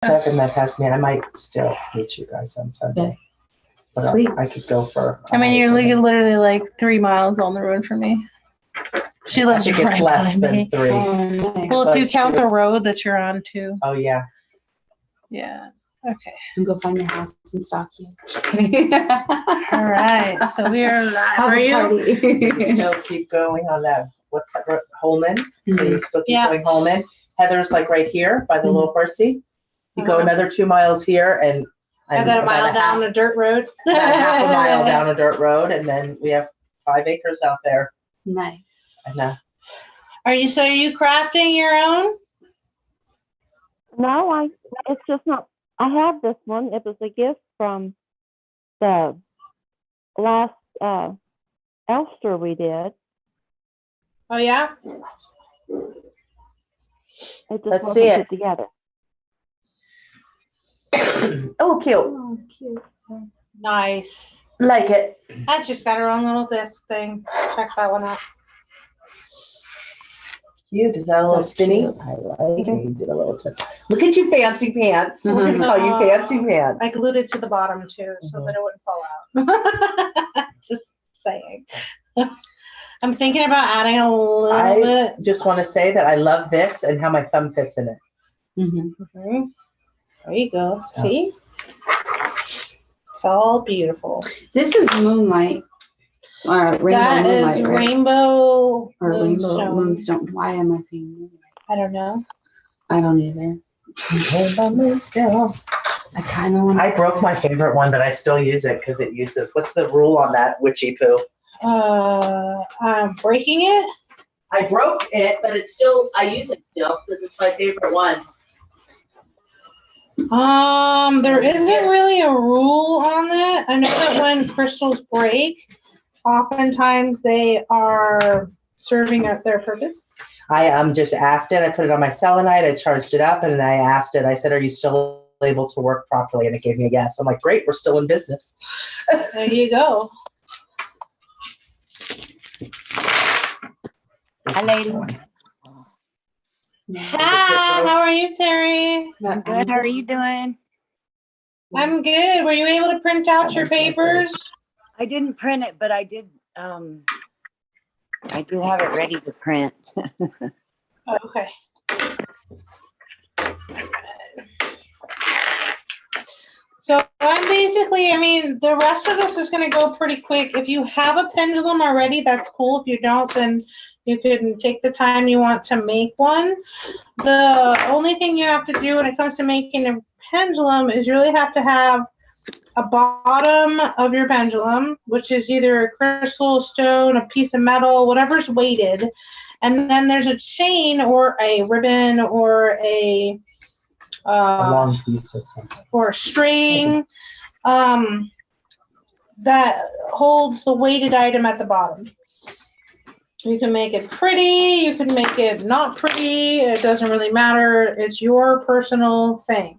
7 that has me. I might still meet you guys on Sunday. What Sweet. else? I could go for. I mean, you're literally like 3 miles on the road from me. She I lives think right it's less by than me. 3. Well, if you Like count 2. the road that you're on too. Oh yeah. Yeah. Okay. And go find the house and stalk you. Just kidding. All right. So we are live. Have Are a you? party. You still keep going on that. What's that? Holman. So you still keep Yeah. going Holman. Heather's like right here by the little horsey. You go Uh-huh. another 2 miles here, and And then a mile down a dirt road. about half a mile down a dirt road, and then we have 5 acres out there. Nice. And Are you crafting your own? No, it's just not. I have this one. It was a gift from the last Elster we did. Oh yeah. It just Let's wasn't see it. put together. oh, cute. Oh, cute. Nice. Like it. That's just got her own little disc thing. Check that one out. Cute. Is that a little That's spinny? cute. I like it. You did a little tip. Look at you, fancy pants. We're gonna call you fancy pants. I glued it to the bottom too, so that it wouldn't fall out. Just saying. I'm thinking about adding a little I bit. just want to say that I love this and how my thumb fits in it. Mm-hmm. There you go. So. See? It's all beautiful. This is moonlight. Or rainbow That moonlight, is right? rainbow Or rainbow moonstone. moonstone. Why am I saying moonlight? I don't know. I don't either. I kind of want I broke my favorite one, but I still use it because it uses. What's the rule on that witchy poo? Breaking it? I broke it, but it's still. I use it still because it's my favorite one. There isn't really a rule on that. I know that when crystals break, oftentimes they are serving out their purpose. I just asked it. I put it on my selenite. I charged it up, and I asked it. I said, "Are you still able to work properly?" And it gave me a yes. I'm like, "Great, we're still in business." There you go. Hi, ladies. Hi, how are you, Terry? I'm good. How are you doing? I'm good. Were you able to print out your papers? I didn't print it, but I did. I do have it ready to print. Okay. So I'm basically, I mean, the rest of this is going to go pretty quick. If you have a pendulum already, that's cool. If you don't, then you can take the time you want to make one. The only thing you have to do when it comes to making a pendulum is you really have to have a bottom of your pendulum, which is either a crystal, stone, a piece of metal, whatever's weighted. And then there's a chain or a ribbon or a long piece of something. or a string that holds the weighted item at the bottom. You can make it pretty, you can make it not pretty, it doesn't really matter. It's your personal thing.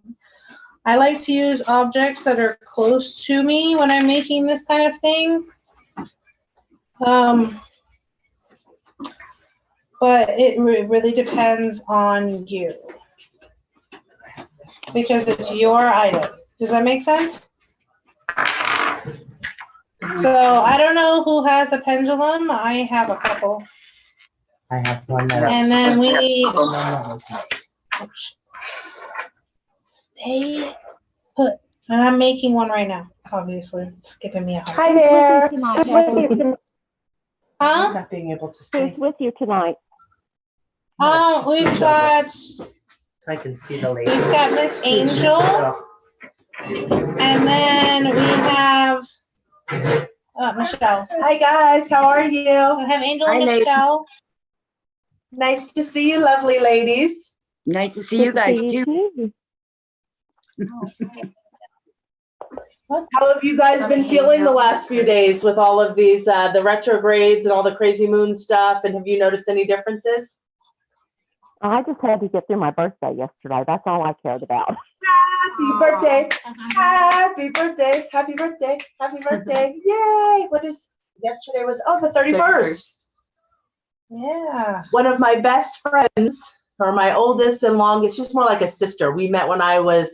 I like to use objects that are close to me when I'm making this kind of thing. But it really depends on you. Because it's your item. Does that make sense? So I don't know who has a pendulum. I have a couple. I have one that. And then we stay put. And I'm making one right now, obviously. It's giving me a hard Hi there. Who's with you Huh? Not being able to Who's see. with you tonight? We've got So I can see the lady. we've got Miss Angel, and then we have Michelle. Hi guys, how are you? We have Angel and Hi, ladies. Michelle. Nice to see you, lovely ladies. Nice to see you Good to guys see you too. How have you guys been feeling the last few days with all of these, the retrogrades and all the crazy moon stuff? And have you noticed any differences? I just had to get through my birthday yesterday. That's all I cared about. Happy birthday, happy birthday, happy birthday, happy birthday. Yay. What is, yesterday was, the 31st. Yeah. One of my best friends, or my oldest and longest. She's more like a sister. We met when I was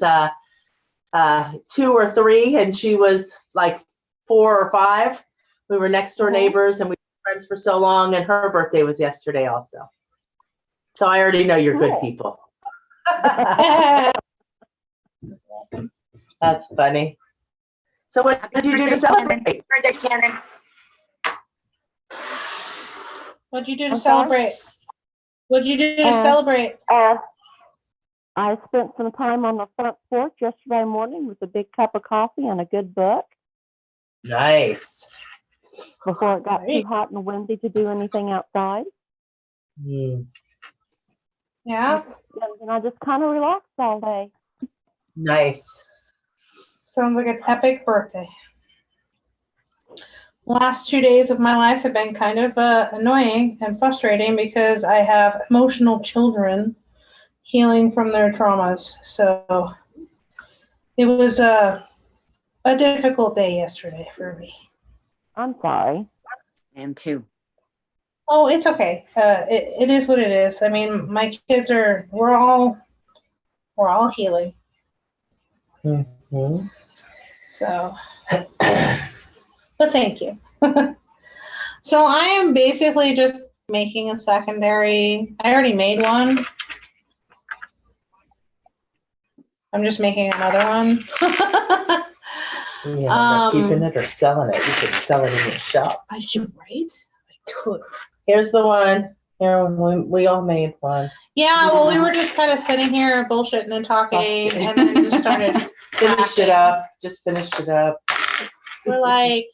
2 or 3, and she was like 4 or 5. We were next door neighbors, and we were friends for so long. And her birthday was yesterday also. So I already know you're good Cool. people. That's funny. So what did you do to celebrate? Birthday, Shannon. What'd you do to I'm sorry? celebrate? What'd you do to Uh, celebrate? I spent some time on the front porch yesterday morning with a big cup of coffee and a good book Nice. before it got too Great. hot and windy to do anything outside. Yeah, And I just kind of relaxed all day. Nice. sounds like an epic birthday. Last 2 days of my life have been kind of annoying and frustrating because I have emotional children healing from their traumas. So it was a difficult day yesterday for me. I'm sorry. I am too. Oh, it's okay. It is what it is. I mean, my kids we're all healing. Mhm. So, but thank you. So I am basically just making a secondary. I already made one. I'm just making another one. Yeah, keeping it or selling it. You could sell it in your shop. I should write. I could. Here's the one. Here, we all made one. Yeah, well, we were just kind of sitting here bullshitting and talking, and then just started. Finished it up. Just finished it up. We're like,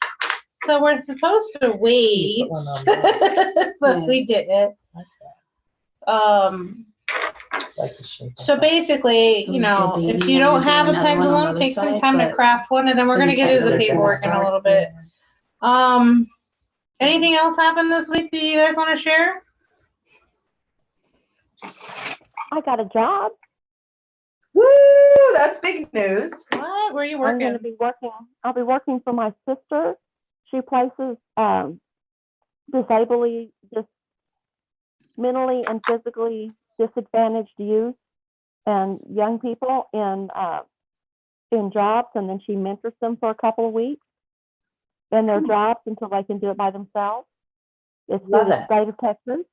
so we're supposed to wait, You put one on but we didn't. Like the shape of So that. basically, you know, if you don't have a pendulum, take some time to craft one, and then we're gonna get into the paperwork in a little bit. Anything else happened this week that you guys want to share? I got a job. Woo! That's big news. What? Where are you I'm going working? to be working. I'll be working for my sister. She places mentally and physically disadvantaged youth and young people in jobs, and then she mentors them for a couple of weeks in their jobs until they can do it by themselves. It's through Love the it. state of Texas,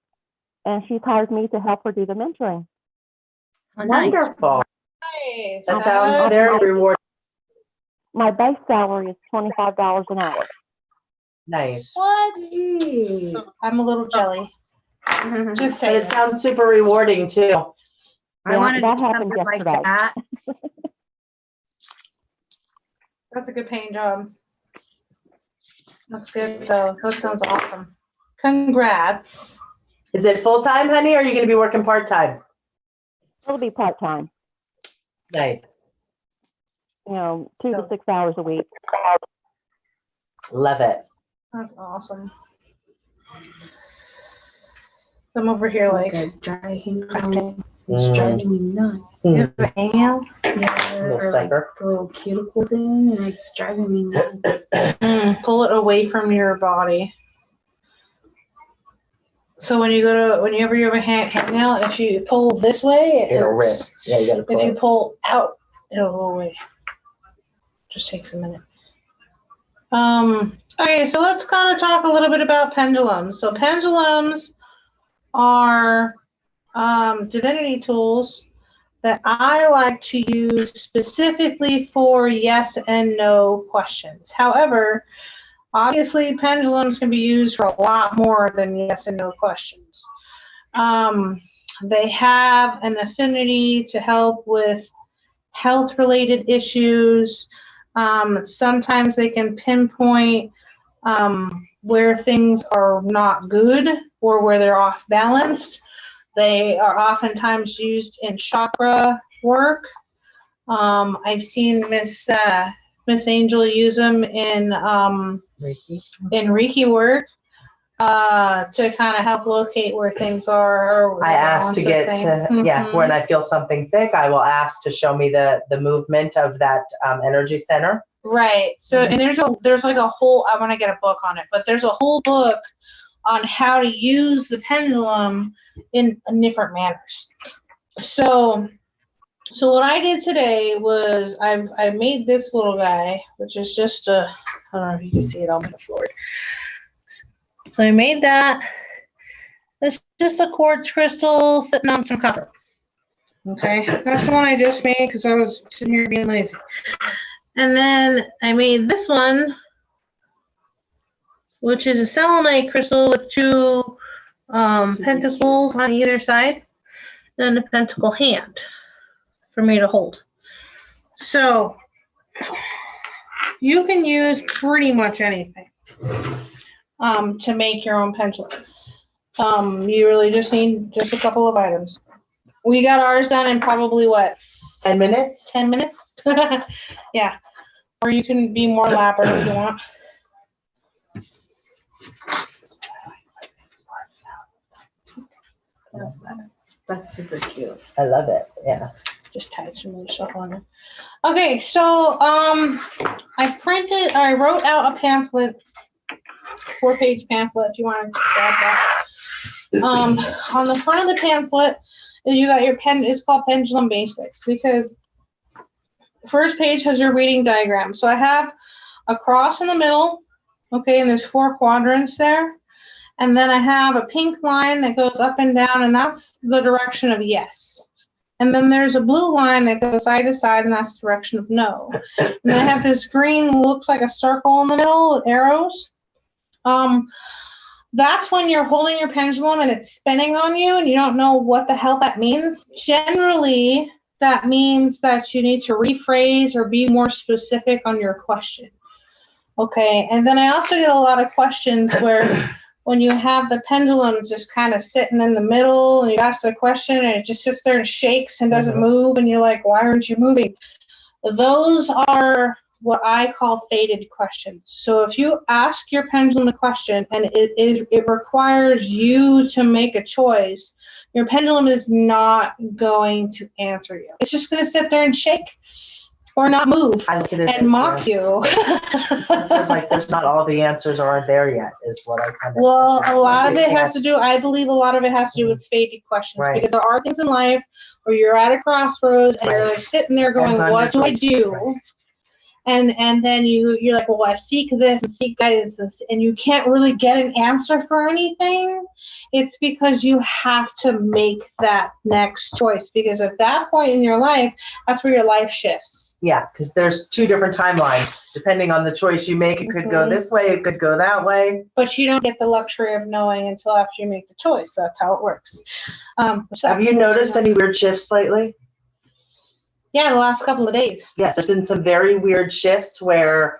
and she's hired me to help her do the mentoring. Oh, nice. Wonderful. Nice. That sounds very rewarding. My base salary is $25 an hour. Nice. What? Jeez. I'm a little jelly. Just But saying. it sounds super rewarding too. I Yeah, want to do that happened something like yesterday. that. That's a good paying job. That's good though. That sounds awesome. Congrats. Is it full time, honey, or are you going to be working part time? It'll be part-time, Nice. 2 to 6 hours a week. Love it. That's awesome. I'm over here like, a dry hangout. It's driving me nuts. you have a hangout? Yeah, Little or like sucker. the little cuticle thing, and it's driving me nuts. Pull it away from your body. So whenever you have a hangout, if you pull this way, it It'll rip. hurts. Yeah, you got to If pull you it. pull out, it'll go away. Just takes a minute. Okay, so let's kind of talk a little bit about pendulums. So pendulums are divinity tools that I like to use specifically for yes and no questions. However, obviously pendulums can be used for a lot more than yes and no questions. They have an affinity to help with health-related issues. Sometimes they can pinpoint where things are not good or where they're off balanced. They are oftentimes used in chakra work. I've seen Miss Angel use them in Reiki work to kind of help locate where things are. Or I asked to get to, Mhm. when I feel something thick, I will ask to show me the movement of that energy center. Right. So, and there's like a whole, I want to get a book on it, but there's a whole book on how to use the pendulum in different manners. So what I did today was I made this little guy, which is just I don't know if you can see it on the floor. So I made that. It's just a quartz crystal sitting on some copper. Okay, that's the one I just made because I was sitting here being lazy. And then I made this one, which is a selenite crystal with two pentacles on either side, and a pentacle hand for me to hold. So you can use pretty much anything to make your own pendulum. You really just need just a couple of items. We got ours done in probably what? 10 minutes? 10 minutes? Yeah. Or you can be more elaborate if you want. That's super cute. I love it. Yeah. Just tied some more stuff on it. Okay, so I wrote out a pamphlet, 4-page pamphlet if you want to grab that. On the front of the pamphlet, you got your pen. It's called Pendulum Basics because the first page has your reading diagram. So I have a cross in the middle, okay, and there's 4 quadrants there. And then I have a pink line that goes up and down, and that's the direction of yes. And then there's a blue line that goes side to side, and that's the direction of no. And then I have this green, looks like a circle in the middle with arrows. That's when you're holding your pendulum and it's spinning on you and you don't know what the hell that means. Generally, that means that you need to rephrase or be more specific on your question. Okay, and then I also get a lot of questions where when you have the pendulum just kind of sitting in the middle and you ask the question and it just sits there and shakes and doesn't move and you're like, why aren't you moving? Those are what I call faded questions. So if you ask your pendulum a question and it requires you to make a choice, your pendulum is not going to answer you. It's just going to sit there and shake or not move I look at it and mock you. It's like there's not all the answers aren't there yet is what I kind of. Well, a lot of it has to do, I believe a lot of it has to do with faded questions. Right. Because there are things in life where you're at a crossroads and you're like sitting there going, Depends on what do your I choice. do? Right. And then you're like, well, I seek this and seek guidance, and you can't really get an answer for anything. It's because you have to make that next choice, because at that point in your life, that's where your life shifts. Yeah, because there's 2 different timelines. Depending on the choice you make, it could go this way, it could go that way. But you don't get the luxury of knowing until after you make the choice. That's how it works. Have you noticed any weird shifts lately? Yeah, the last couple of days. Yes, there's been some very weird shifts where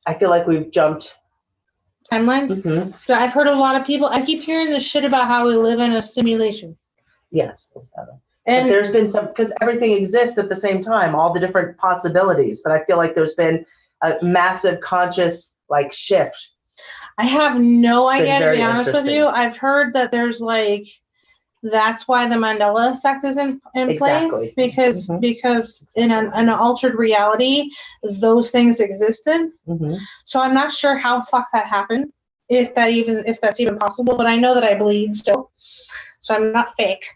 I feel like we've jumped. Timelines. Mm-hmm. So I've heard a lot of people. I keep hearing this shit about how we live in a simulation. Yes. But And there's been some, because everything exists at the same time, all the different possibilities. But I feel like there's been a massive conscious shift. I have no It's been idea, to very be honest with interesting. you. I've heard that there's that's why the Mandela effect is in Exactly. place, because Mhm. because in an altered reality, those things existed. Mm-hmm. So I'm not sure how the fuck that happened, if that's even possible. But I know that I bleed still, so I'm not fake.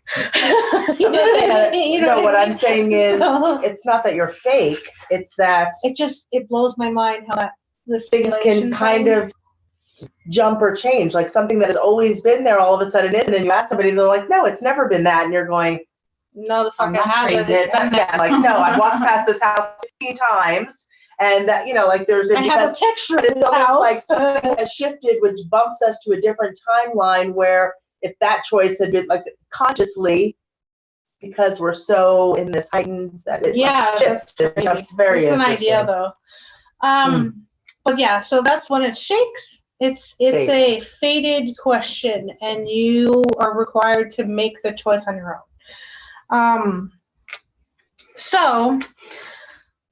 You know What I I'm mean? saying is, So, it's not that you're fake. It's that it blows my mind how that this things can kind of jump or change. Like something that has always been there all of a sudden isn't. And you ask somebody, they're like, no, it's never been that. And you're going, No, the fuck I'm it not hasn't. crazy. It's been Yeah, there. no, I've walked past this house 15 times. And that, there's been, I have a because picture of it's this almost house. like something has shifted, which bumps us to a different timeline where if that choice had been consciously, because we're so in this heightened that it shifts. It becomes very It's an interesting. idea though. But yeah, so that's when it shakes. It's a fated question, and you are required to make the choice on your own.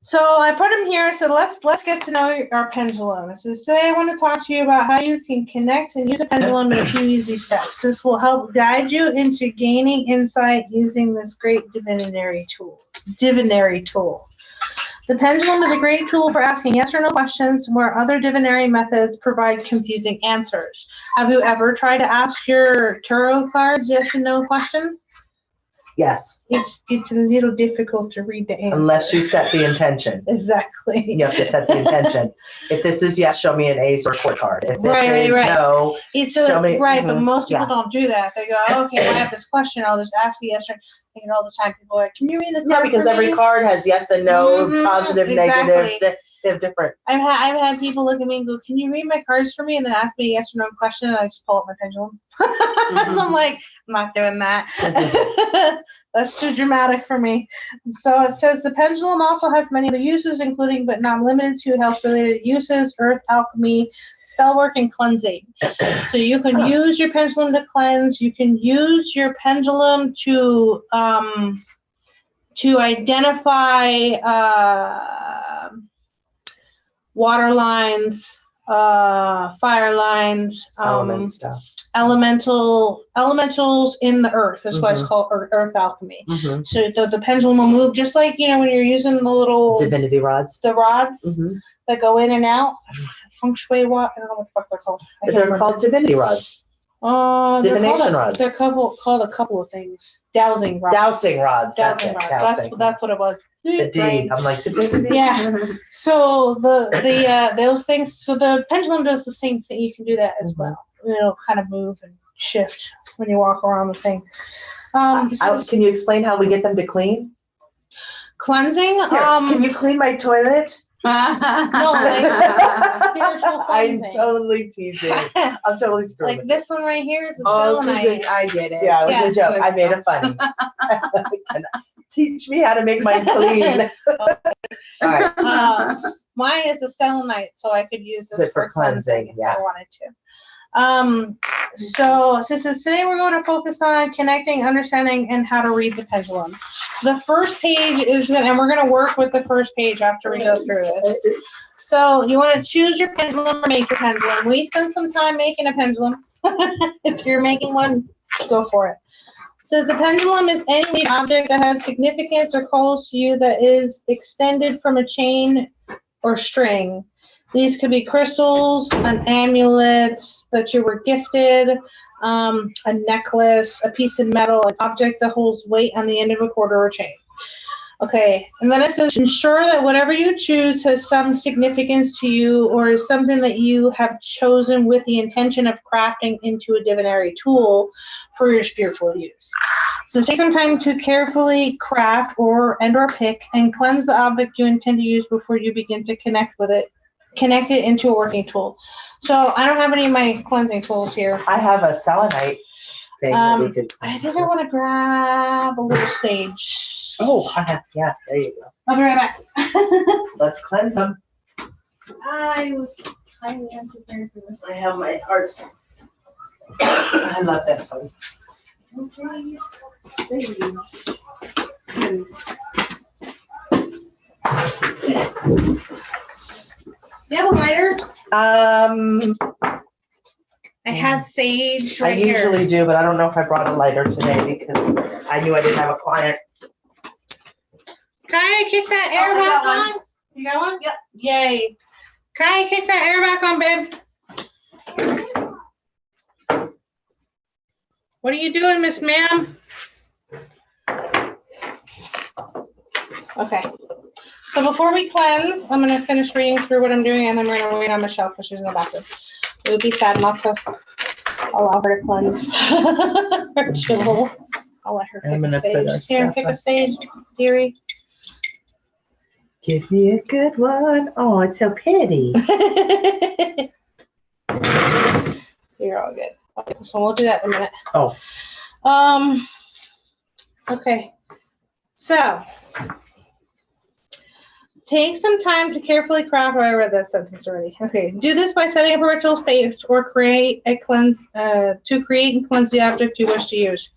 So I put them here. So let's get to know our pendulum. So today I want to talk to you about how you can connect and use a pendulum in a few easy steps. This will help guide you into gaining insight using this great divinatory tool. The pendulum is a great tool for asking yes or no questions where other divinatory methods provide confusing answers. Have you ever tried to ask your tarot cards yes and no questions? Yes, It's a little difficult to read the answer. unless you set the intention. Exactly. You have to set the intention. If this is yes, show me an ace or court card. If this Right, is right. no, It's Show me- right, but mhm, most people yeah. don't do that. They go, okay, I have this question. I'll just ask you yes or. I get all the time. People are like, can you read the card yeah, because for every me? card has yes and no, Mhm, positive, exactly. negative. They have different. I've had people look at me and go, can you read my cards for me? And then ask me a yes or no question, and I just pull up my pendulum. I'm like, I'm not doing that. That's too dramatic for me. So it says the pendulum also has many other uses, including but not limited to health-related uses, earth, alchemy, spell work, and cleansing. So you can use your pendulum to cleanse. You can use your pendulum to identify water lines, fire lines, Element stuff. elementals in the earth. That's why it's Mhm. called earth alchemy. Mm-hmm. So the pendulum will move just like, when you're using the little, Divinity rods. the rods Mm-hmm. that go in and out. Feng shui I don't know what the fuck they're called. I can't They're remember. called divinity rods. Divination rods. They're called a couple of things. Dowsing rods. Dowsing rods. That's Dowsing it. rods. Dowsing. That's what it was. The D. Brain. I'm like divinity. Yeah. So the those things. So the pendulum does the same thing. You can do that as Mhm. well. It'll kind of move and shift when you walk around the thing. So Can you explain how we get them to clean? cleansing. Here, can you clean my toilet? No, like spiritual I'm cleansing. totally teasing. I'm totally screwing. Like this one right here is a Oh, 'cause selenite. I get it. Yeah, it was Yeah. a joke. I made it funny. Teach me how to make mine clean. All right. Mine is a selenite, so I could use Is this it for for cleansing cleansing? if Yeah. I wanted to. So since today we're going to focus on connecting, understanding, and how to read the pendulum. The first page is, and we're going to work with the first page after we go through this. So you want to choose your pendulum or make your pendulum. We spend some time making a pendulum. If you're making one, go for it. It says the pendulum is any object that has significance or calls to you that is extended from a chain or string. These could be crystals, an amulet that you were gifted, a necklace, a piece of metal, an object that holds weight on the end of a cord or a chain. Okay, and then it says ensure that whatever you choose has some significance to you or is something that you have chosen with the intention of crafting into a divinatory tool for your spiritual use. So take some time to carefully craft or pick and cleanse the object you intend to use before you begin to connect it into a working tool. So I don't have any of my cleansing tools here. I have a selenite thing that we could. I think I want to grab a little sage. Oh, I have. Yeah, there you go. I'll be right back. Let's cleanse them. I was highly unprepared for this. I have my heart. I love this one. You have a lighter? I have sage I right here. usually do, but I don't know if I brought a lighter today because I knew I didn't have a client. Can I kick that air I back got on? You got one? Yep. Yay. Can I kick that air back on, babe? What are you doing, Miss Ma'am? Okay. So before we cleanse, I'm going to finish reading through what I'm doing, and then we're going to wait on Michelle because she's in the bathroom. It would be sad not to allow her to cleanse her chill. I'll let her I'm pick a gonna put our sage. Here, stuff pick up. a sage, dearie. Give me a good one. Oh, it's so pretty. You're all good. Okay, so we'll do that in a minute. Oh. Okay. So, take some time to carefully craft. Oh, I read that sentence already. Okay. Do this by setting up a ritual state or create and cleanse the object you wish to use,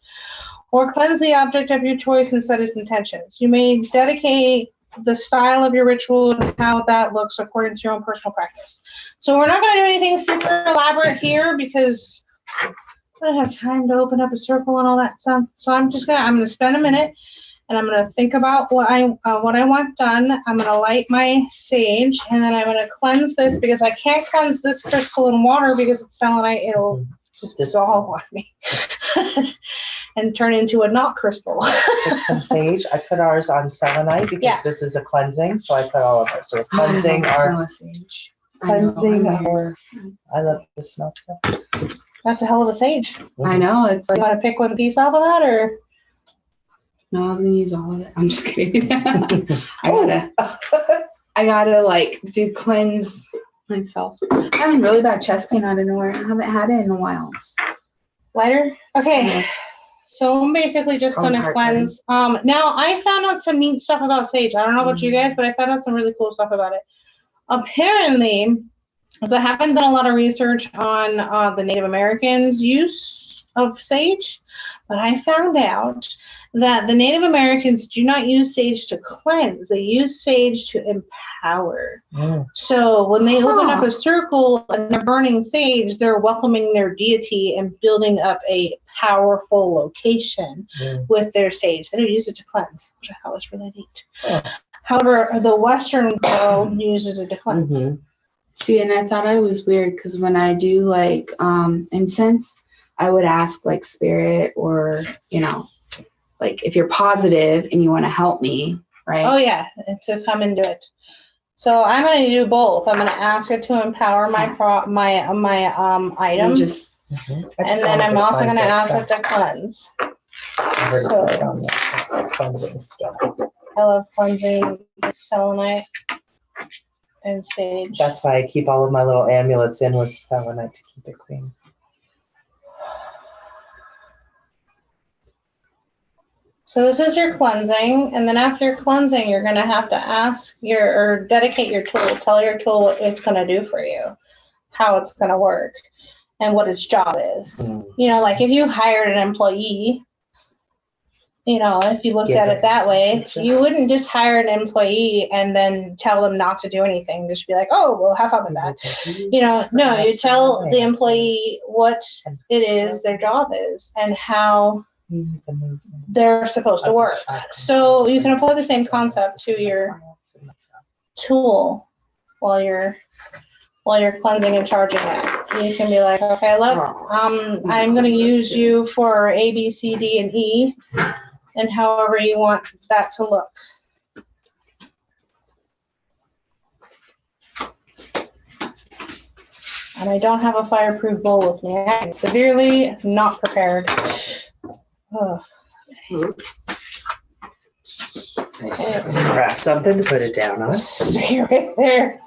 or cleanse the object of your choice and set its intentions. You may dedicate the style of your ritual and how that looks according to your own personal practice. So we're not going to do anything super elaborate here because I don't have time to open up a circle and all that stuff. So I'm going to spend a minute and I'm gonna think about what I want done. I'm gonna light my sage, and then I'm gonna cleanse this because I can't cleanse this crystal in water because it's selenite. It'll just dissolve on me and turn into a not crystal. Put some sage. I put ours on selenite because Yeah. this is a cleansing, so I put all of ours. So cleansing our cleansing our. I love the smell too. That's a hell of a sage. I know, it's You like, want to pick one piece off of that, or? no, I was gonna use all of it. I'm just kidding. I gotta like cleanse myself. I'm having really bad chest pain out of nowhere. I haven't had it in a while. Lighter? Okay. Yeah. So I'm basically just Probably gonna heartburn. cleanse. Now I found out some neat stuff about sage. I don't know about you guys, but I found out some really cool stuff about it. Apparently, because I haven't done a lot of research on the Native Americans' use of sage, but I found out that the Native Americans do not use sage to cleanse. They use sage to empower. Mm. So when they open up a circle and they're burning sage, they're welcoming their deity and building up a powerful location with their sage. They don't use it to cleanse, which I thought was really neat. Oh. However, the Western world uses it to cleanse. Mhm. See, and I thought I was weird because when I do like incense, I would ask like spirit or, like if you're positive and you want to help me, right? Oh yeah, to come and do it. So I'm going to do both. I'm going to ask it to empower my item, And just Mhm. and then I'm also going to ask it to cleanse. I heard it put it on there. It's a cleansing stuff. I love cleansing selenite and sage. That's why I keep all of my little amulets in with selenite to keep it clean. So this is your cleansing, and then after your cleansing, you're going to have to or dedicate your tool. Tell your tool what it's going to do for you, how it's going to work, and what its job is. Mm. Like if you hired an employee, if you looked Give at them it that way, description. you wouldn't just hire an employee and then tell them not to do anything. Just be like, oh, well, have fun with that. No, you tell the employee what it is, their job is, and how they're supposed to work. So you can apply the same concept to your tool while you're cleansing and charging it. You can be like, okay, look, I'm going to use you for A, B, C, D, and E, and however you want that to look. And I don't have a fireproof bowl with me. I'm severely not prepared. Oh. Grab something to put it down on. Stay right there.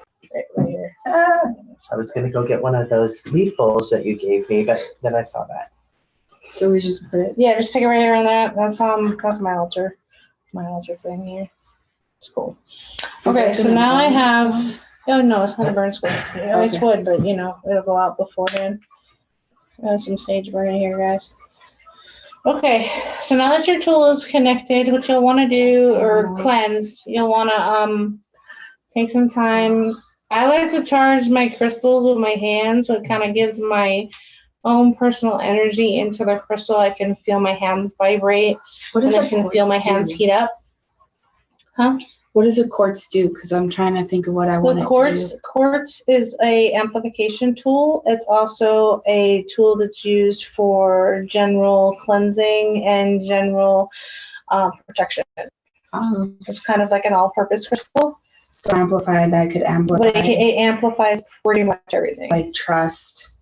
Right here. I was gonna go get one of those leaf bowls that you gave me, but then I saw that. do we just put it? Yeah, just stick it right here on that. That's my altar. My altar thing here. It's cool. Okay, that so gonna now I burn? have. Oh no, it's gonna burn squid. It always Okay. would, but it'll go out beforehand. Some sage burning here, guys. Okay, so now that your tool is connected, what you'll want to do or cleanse, you'll want to take some time. I like to charge my crystals with my hands, so it kind of gives my own personal energy into the crystal. I can feel my hands vibrate, What and does I a can feel my quartz hands do? heat up. Huh? What does a quartz do? Because I'm trying to think of what I want The it to quartz is a amplification tool. It's also a tool that's used for general cleansing and general protection. do. Oh, It's kind of like an all-purpose crystal, so amplified, I could amplify, but it amplifies pretty much everything. like trust,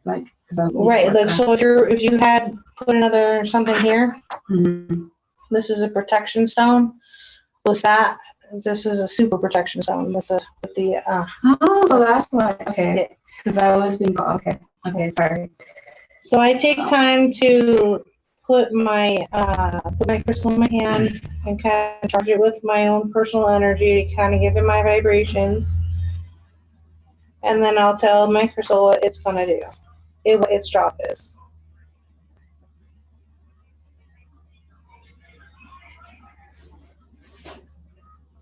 like, because I'm Right. Like so, if you had put another something here, Mhm. this is a protection stone. With that, this is a super protection stone with the Oh, that's why. Okay, because I was being okay. Okay, sorry. So I take time to put my crystal in my hand and kind of charge it with my own personal energy to kind of give it my vibrations. And then I'll tell my crystal what it's going to do, what its job is.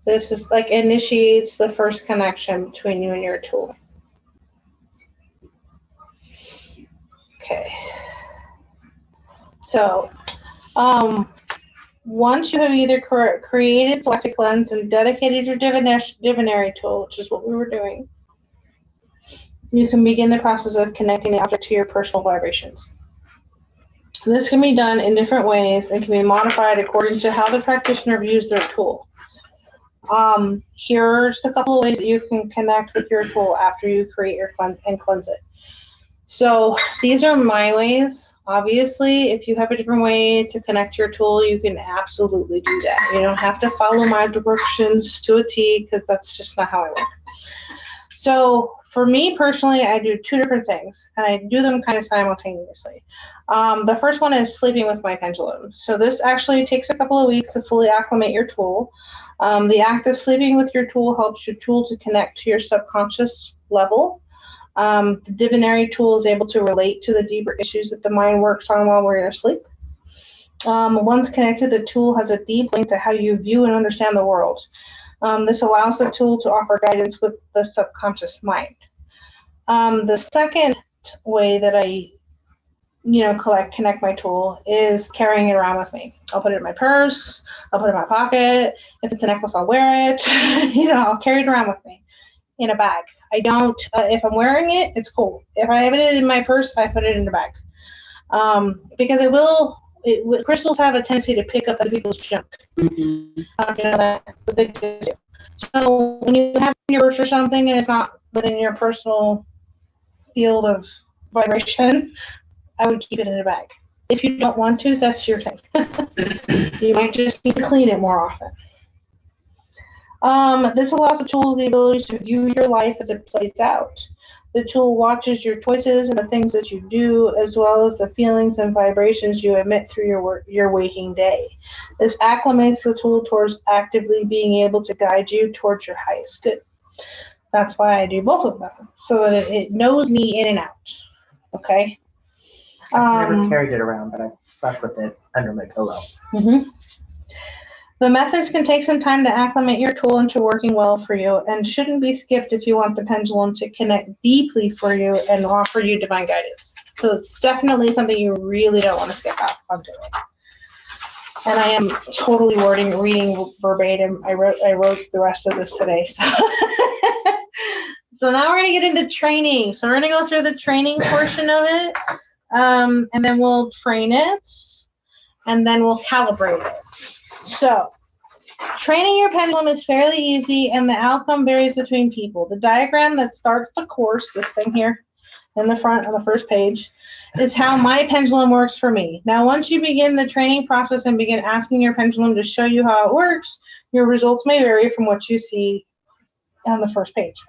This is like initiates the first connection between you and your tool. Okay. So, once you have either created, selected, cleansed, and dedicated your divinary tool, which is what we were doing, you can begin the process of connecting the object to your personal vibrations. This can be done in different ways and can be modified according to how the practitioner views their tool. Here's a couple of ways that you can connect with your tool after you create your cleanse it. So these are my ways. Obviously, if you have a different way to connect your tool, you can absolutely do that. You don't have to follow my directions to a T, because that's just not how I work. So for me personally, I do two different things, and I do them kind of simultaneously. The first one is sleeping with my pendulum. So this actually takes a couple of weeks to fully acclimate your tool. The act of sleeping with your tool helps your tool to connect to your subconscious level. The divinary tool is able to relate to the deeper issues that the mind works on while we're asleep. Once connected, the tool has a deep link to how you view and understand the world. This allows the tool to offer guidance with the subconscious mind. The second way that I connect my tool is carrying it around with me. I'll put it in my purse, I'll put it in my pocket. If it's a necklace, I'll wear it. I'll carry it around with me in a bag. I don't, if I'm wearing it, it's cool. If I have it in my purse, I put it in the bag. Because crystals have a tendency to pick up other people's junk. That, but they do. So when you have it in your purse or something and it's not within your personal field of vibration, I would keep it in a bag. If you don't want to, that's your thing. You might just need to clean it more often. This allows the tool the ability to view your life as it plays out. The tool watches your choices and the things that you do, as well as the feelings and vibrations you emit through your waking day. This acclimates the tool towards actively being able to guide you towards your highest good. That's why I do both of them, so that it knows me in and out. Okay? I've never carried it around, but I've slept with it under my pillow. Mm-hmm. The methods can take some time to acclimate your tool into working well for you and shouldn't be skipped if you want the pendulum to connect deeply for you and offer you divine guidance. So it's definitely something you really don't want to skip out on doing. And I am totally reading verbatim. I wrote the rest of this today. So now we're going to get into training. So we're going to go through the training portion of it, and then we'll train it, and then we'll calibrate it. So, training your pendulum is fairly easy, and the outcome varies between people. The diagram that starts the course, this thing here in the front on the first page, is how my pendulum works for me. Now, once you begin the training process and begin asking your pendulum to show you how it works, your results may vary from what you see on the first page.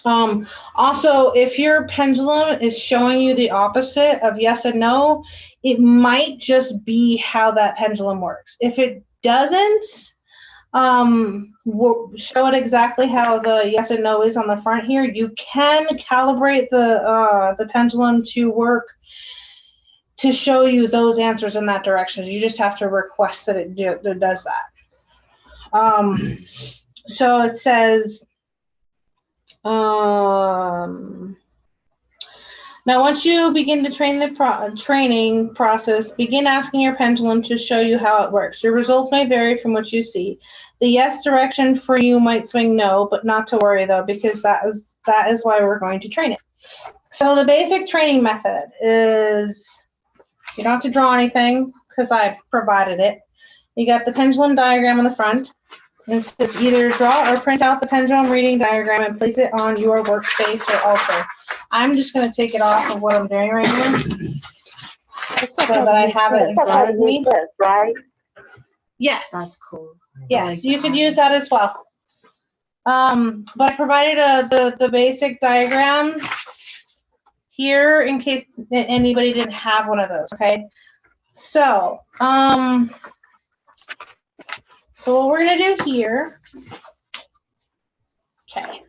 Also, if your pendulum is showing you the opposite of yes and no, it might just be how that pendulum works. If it doesn't show it exactly how the yes and no is on the front here, you can calibrate the pendulum to work to show you those answers in that direction. You just have to request that it does that. So it says, now, once you begin to train the training process, begin asking your pendulum to show you how it works. Your results may vary from what you see. The yes direction for you might swing no, but not to worry though, because that is why we're going to train it. So the basic training method is, you don't have to draw anything because I provided it. You got the pendulum diagram on the front. And it says either draw or print out the pendulum reading diagram and place it on your workspace or altar. I'm just going to take it off of what I'm doing right now so that I have it in front of me. Right? Yes. That's cool. Yes, you could use that as well. But I provided the basic diagram here in case anybody didn't have one of those, okay? So, so what we're going to do here, okay,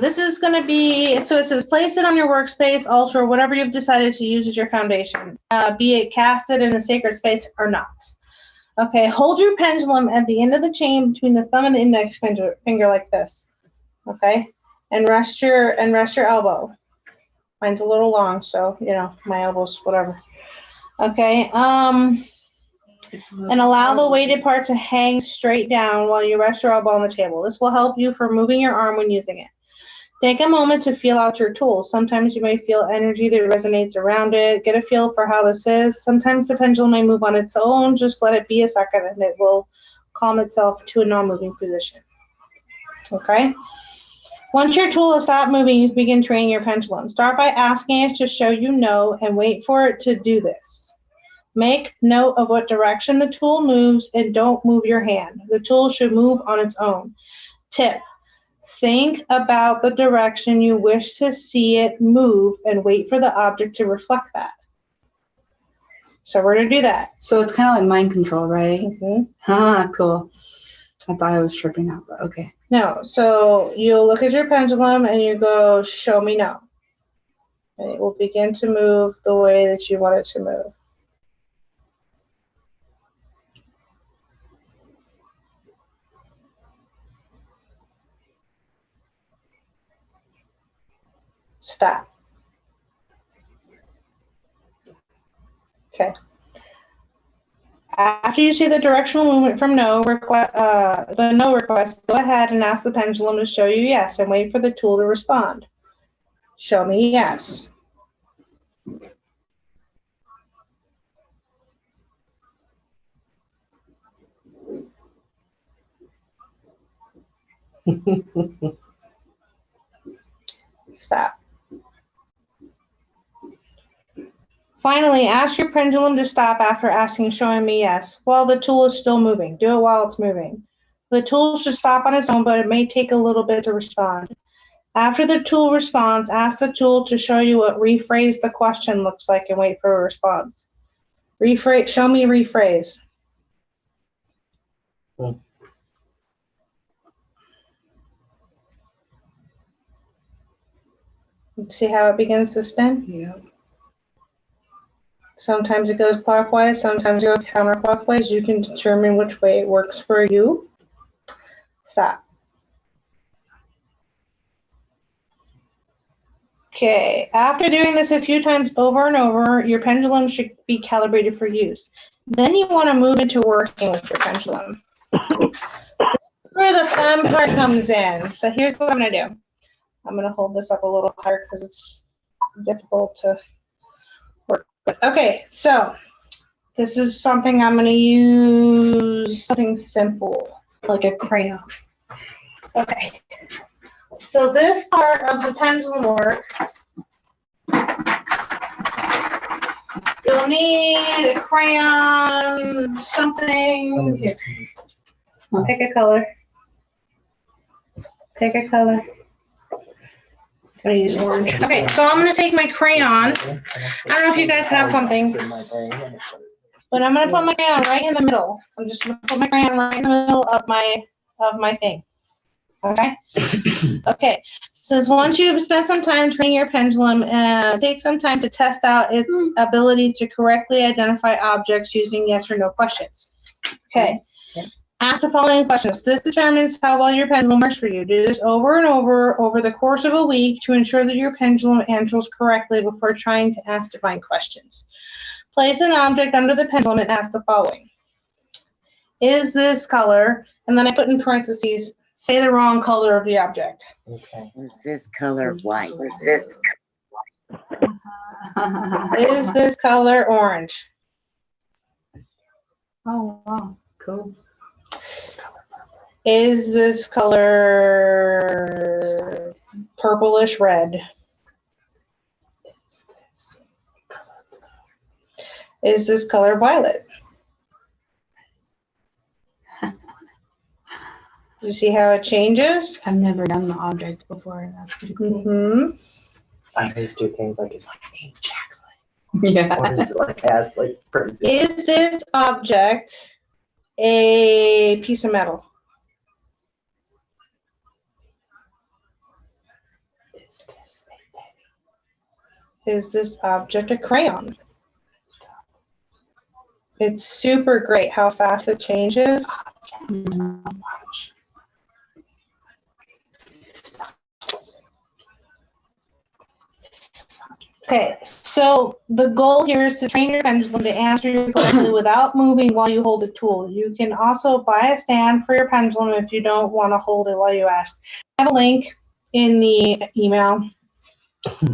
this is going to be, so it says place it on your workspace, altar, or whatever you've decided to use as your foundation, be it casted in a sacred space or not. Okay, hold your pendulum at the end of the chain between the thumb and the index finger like this, okay, and rest your elbow. Mine's a little long, so, you know, my elbow's whatever. Okay, And allow the weighted part to hang straight down while you rest your elbow on the table. This will help you for moving your arm when using it. Take a moment to feel out your tools. Sometimes you may feel energy that resonates around it. Get a feel for how this is. Sometimes the pendulum may move on its own. Just let it be a second and it will calm itself to a non-moving position. Okay? Once your tool has stopped moving, you can begin training your pendulum. Start by asking it to show you no and wait for it to do this. Make note of what direction the tool moves and don't move your hand. The tool should move on its own. Tip: think about the direction you wish to see it move and wait for the object to reflect that. So we're going to do that. So it's kind of like mind control, right? Ah, cool. I thought I was tripping out, but okay. No, so you'll look at your pendulum and you go, show me no. And it will begin to move the way that you want it to move. Stop. Okay. After you see the directional movement from the no request, go ahead and ask the pendulum to show you yes and wait for the tool to respond. Show me yes. Stop. Finally, ask your pendulum to stop after asking showing me yes. While the tool is still moving. Do it while it's moving. The tool should stop on its own, but it may take a little bit to respond. After the tool responds, ask the tool to show you what rephrase the question looks like and wait for a response. Rephrase, show me rephrase. See how it begins to spin? Yeah. Sometimes it goes clockwise, sometimes it goes counterclockwise. You can determine which way it works for you. Stop. Okay, after doing this a few times over and over, your pendulum should be calibrated for use. Then you want to move into working with your pendulum. Where the fun part comes in. So here's what I'm going to do. I'm going to hold this up a little higher because it's difficult to work with. Okay, so this is something I'm going to use, something simple, like a crayon. Okay, so this part of the pendulum work, you'll need a crayon, something. Here. Pick a color. Pick a color. I'm gonna use orange. Okay, so I'm gonna take my crayon. I don't know if you guys have something, but I'm gonna put my crayon right in the middle. I'm just gonna put my crayon right in the middle of my thing. Okay. Okay. So once you've spent some time training your pendulum, take some time to test out its ability to correctly identify objects using yes or no questions. Okay. Ask the following questions. This determines how well your pendulum works for you. Do this over and over the course of a week to ensure that your pendulum answers correctly before trying to ask divine questions. Place an object under the pendulum and ask the following. Is this color, and then I put in parentheses, say the wrong color of the object. Okay. Is this color white? Is this color orange? Oh, wow. Cool. Is this color purplish red? Is this color violet? You see how it changes? I've never done the object before. That's pretty cool. Mm-hmm. I always do things like, is my name Jacqueline? Yeah. Or is it like, has like, for example, Is this object a piece of metal? is this a penny? Is this object a crayon? It's super great how fast it changes. Mhm. Watch. Okay, so the goal here is to train your pendulum to answer you correctly without moving while you hold the tool. You can also buy a stand for your pendulum if you don't want to hold it while you ask. I have a link in the email.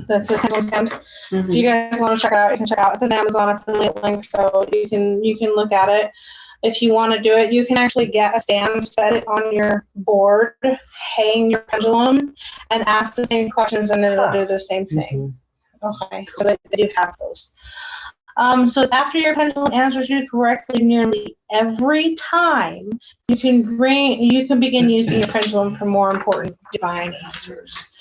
That's a pendulum stand. If you guys want to check it out, you can check it out. It's an Amazon affiliate link, so you can look at it. If you want to do it, you can actually get a stand, set it on your board, hang your pendulum, and ask the same questions, and it'll do the same thing. Okay, so they do have those. So it's after your pendulum answers you correctly nearly every time, you can begin using your pendulum for more important divine answers.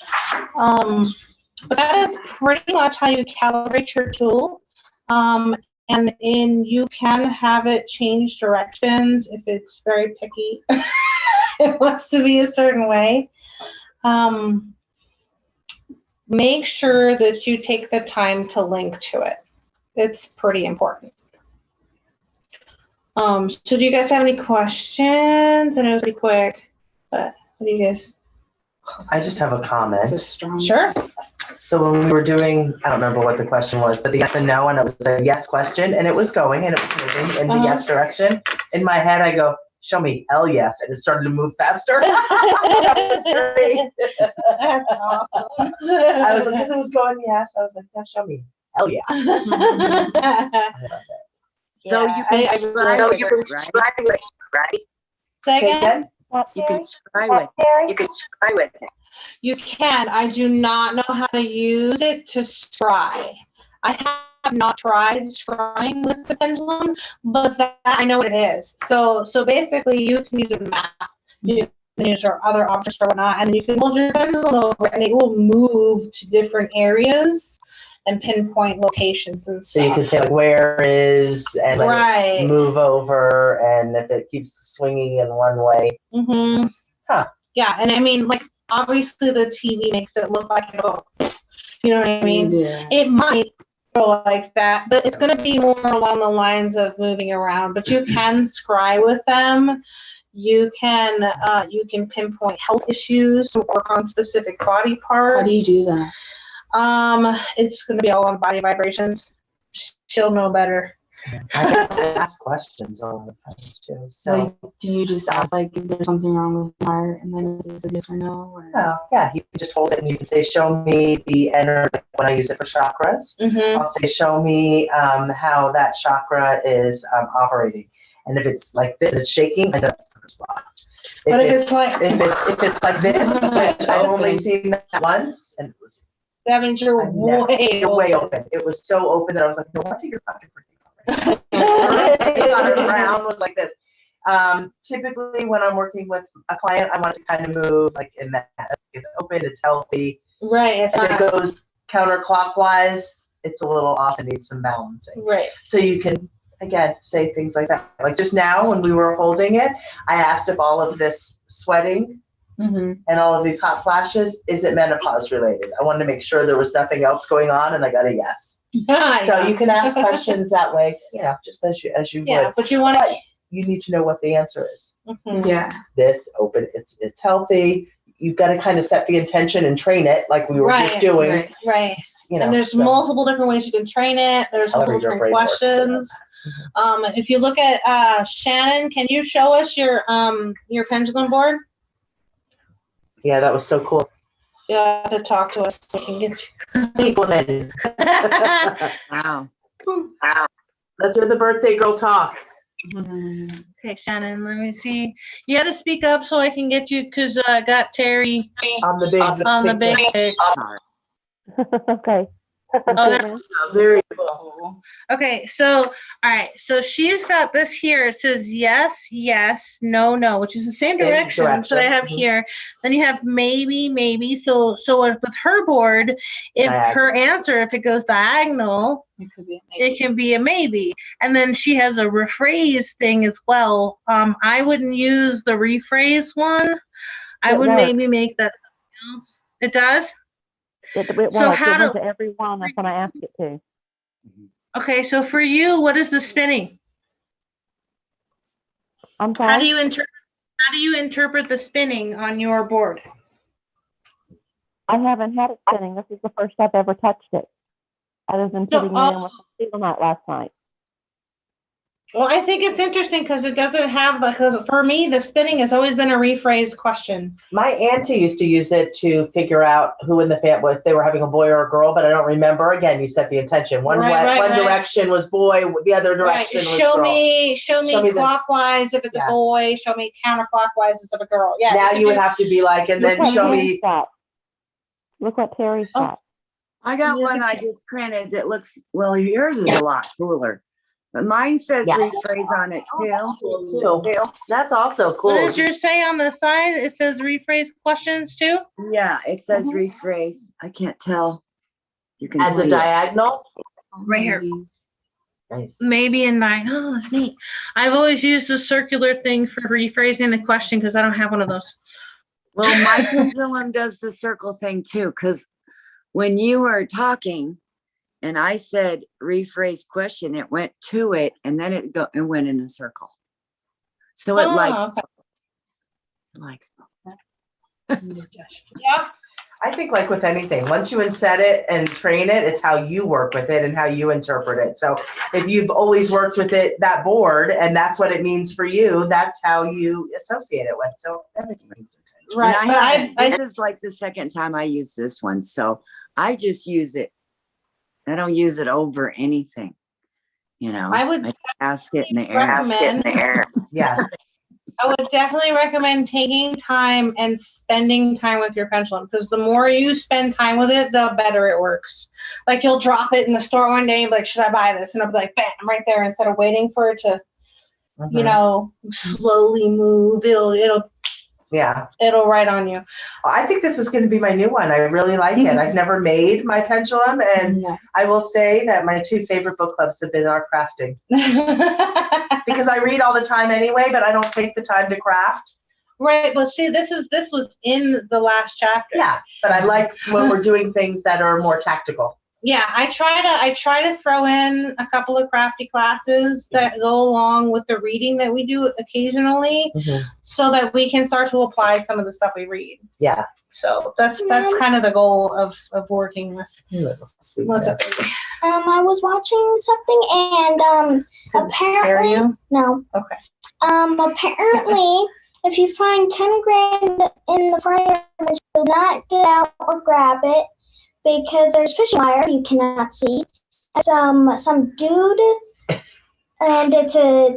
But that is pretty much how you calibrate your tool. And you can have it change directions if it's very picky. It wants to be a certain way. Make sure that you take the time to link to it. It's pretty important. So do you guys have any questions? I know it's pretty quick, but what do you guys? I just have a comment. It's a strong. Sure. So when we were doing, I don't remember what the question was, but the yes and no, and it was a yes question, and it was going, and it was moving in the yes direction. In my head, I go, show me, hell yes, and it started to move faster. That was great. That's awesome. I was like, because it was going yes, I was like, yeah, show me, hell yeah. I love it. So you can scribe it, right? Say Say again? again? You can scribe it. You can. I do not know how to use it to scry. I have not tried scrying with the pendulum, but that I know what it is. So basically, you can use a map. You can use your other objects or whatnot, and you can hold your pendulum over it, and it will move to different areas and pinpoint locations and stuff. So you can say like where is and like Right. move over, and if it keeps swinging in one way. Mm-hmm. Huh. Yeah, and I mean, like, obviously the TV makes it look like it'll, you know what I mean? Yeah. It might go like that, but it's going to be more along the lines of moving around. But you can scry with them. You can pinpoint health issues, work on specific body parts. How do you do that? It's going to be all on body vibrations. She'll know better. I get to ask questions all the time too. So Like, do you just ask, like, is there something wrong with my heart? And then it's a yes or no? Or? yeah, you can just hold it and you can say, show me the energy. When I use it for chakras, Mm-hmm. I'll say, show me how that chakra is operating. And if it's like this, it's shaking, I know it's the spot. But if it's like, if it's like this, which I've only seen that once, and it was that means you're way open. It was so open that I was like, no wonder you're fucking freaking on around was like this. Typically when I'm working with a client, I want to kind of move like in that. It's open, it's healthy. Right. If If it goes counterclockwise, it's a little off and needs some balancing. right. So you can, again, say things like that. Like just now when we were holding it, I asked if all of this sweating Mm-hmm. and all of these hot flashes, is it menopause related? I wanted to make sure there was nothing else going on, and I got a yes. So you can ask questions that way, just as you Yeah, would. but you want to. You need to know what the answer is. Yeah. This open, it's healthy. You've got to kind of set the intention and train it, like we were just Right, doing. Right. Right. And there's so multiple different ways you can train it. There's however multiple your different brain works, questions. If you look at Shannon, can you show us your pendulum board? Yeah, that was so cool. You have to talk to us so we can get Implemented. Wow. Let's do the birthday girl talk. Mm-hmm. Okay, Shannon, let me see. You had to speak up so I can get you, because I got Terry On the big on the big picture. pic. Okay. Oh, there- Very cool. Okay, so, all right, so she's got this here. It says yes, yes, no, no, which is the same Same direction that I have direction, mhm. here. Then you have maybe, maybe. So with her board, if her answer, if it goes diagonal, It could be it can be a maybe. And then she has a rephrase thing as well. I wouldn't use the rephrase one. I It would does. maybe make that. It does? It So won't how give do- one to everyone. That's when I ask it to. Okay, so for you, what is the spinning? I'm How sorry. do you interpret the spinning on your board? I haven't had it spinning. This is the first I've ever touched it. other than So, putting it in with the steel nut last night. Well, I think it's interesting because it doesn't have because for me, the spinning has always been a rephrase question. My auntie used to use it to figure out who in the family, if they were having a boy or a girl, but I don't remember. Again, you set the intention. One Right. direction was boy, the other direction was Show girl. me Show me the- clockwise if it's Yeah. a boy. Show me counterclockwise if it's a girl. Yeah. Now you would do- have to be like, and Look then what show Terry's me. got. Look what Terry's Oh. got. I got Look one at I you. just printed that looks, well, yours is a lot cooler. But mine says Yeah. rephrase on it Cool too. too. That's also cool. What does yours say on the side? It says rephrase questions too. Yeah, it says rephrase. I can't tell. You can As see a it. diagonal? Right here. Nice. Maybe in mine. Oh, that's neat. I've always used the circular thing for rephrasing the question because I don't have one of those. Well, my pendulum does the circle thing too, because when you were talking and I said rephrase question, it went to it and then it went in a circle. So it Oh, likes Yeah. I think like with anything, once you inset it and train it, it's how you work with it and how you interpret it. So if you've always worked with it, that board, and that's what it means for you, that's how you associate it with. So everything makes sense. Right. And But I this is like the second time I use this one. So I just use it. I don't use it over anything. You know, I would ask it in the air. recommend. Yeah. I would definitely recommend taking time and spending time with your pendulum because the more you spend time with it, the better it works. Like you'll drop it in the store one day and be like, should I buy this? And I'll be like, bam, right there instead of waiting for it to, you know, slowly move. Yeah. It'll write on you. I think this is going to be my new one. I really like it. I've never made my pendulum, and I will say that my two favorite book clubs have been our crafting because I read all the time anyway, but I don't take the time to craft. Right, but see, this was in the last chapter. Yeah, but I like when we're doing things that are more tactical. Yeah, I try to throw in a couple of crafty classes that go along with the reading that we do occasionally, so that we can start to apply some of the stuff we read. Yeah. So that's kind of the goal of working with. Sweet. What's up? I was watching something and apparently no. Okay. Apparently if you find 10 grand in the front of your do not get out or grab it because there's fishing wire you cannot see. Some dude and it's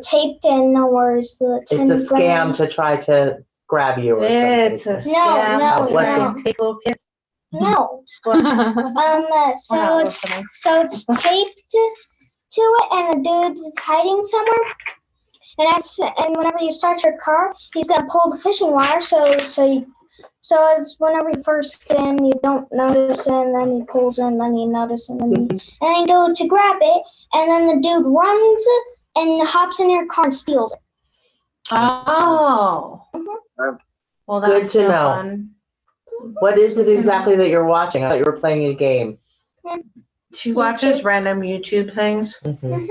taped in or is the 10 It's a scam grand. to try to grab you or It's something. a No, scam. no, What's no. Take little kids. No. We're not listening. So it's taped to it, and the dude is hiding somewhere. And whenever you start your car, he's gonna pull the fishing wire. So as whenever you first get in, you don't notice it, and then he pulls in, then you notice, and then you go to grab it, and then the dude runs and hops in your car and steals it. Oh. Well, Good that's to no know. fun. What is it exactly that you're watching? I thought you were playing a game. She watches random YouTube things. Mhm.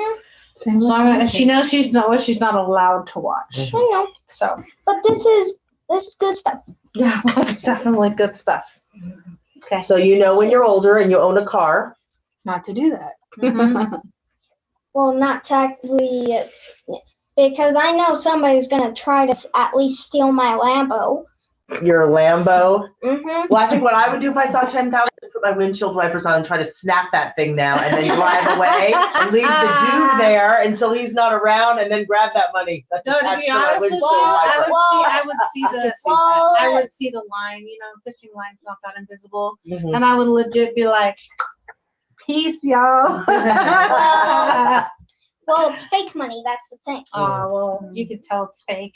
As long as she knows she's not allowed to watch. Mhm. I know, So but this is good stuff. yeah, it's definitely good stuff. Okay. So you know when you're older and you own a car, Not to do that. Mhm. Well, not technically, because I know somebody's gonna try to at least steal my Lambo. your Lambo. Mm-hmm. Well, I think what I would do if I saw 10,000 is put my windshield wipers on and try to snap that thing now and then drive away and leave the dude there until he's not around and then grab that money. That's No, to attached be to my honest with windshield you, wiper. I would see the Well, I would see the line. You know, fishing line's not that invisible, Mhm. and I would legit be like, "Peace, y'all." Well, it's fake money. That's the thing. Oh well, you could tell it's fake.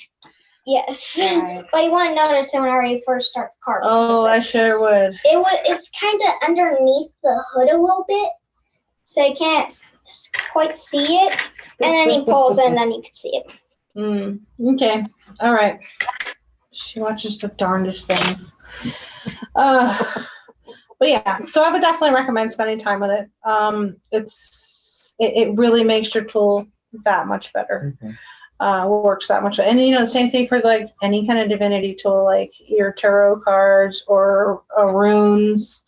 Yes, Right. but you won't notice it whenever you first start the car. Oh, I because sure would. it's kind of underneath the hood a little bit, so you can't quite see it. And then he pulls in, and then you can see it. Okay. All right. She watches the darndest things. But yeah, so I would definitely recommend spending time with it. It really makes your tool that much better. Mhm. Works that much. And you know, the same thing for like any kind of divinity tool, like your tarot cards or runes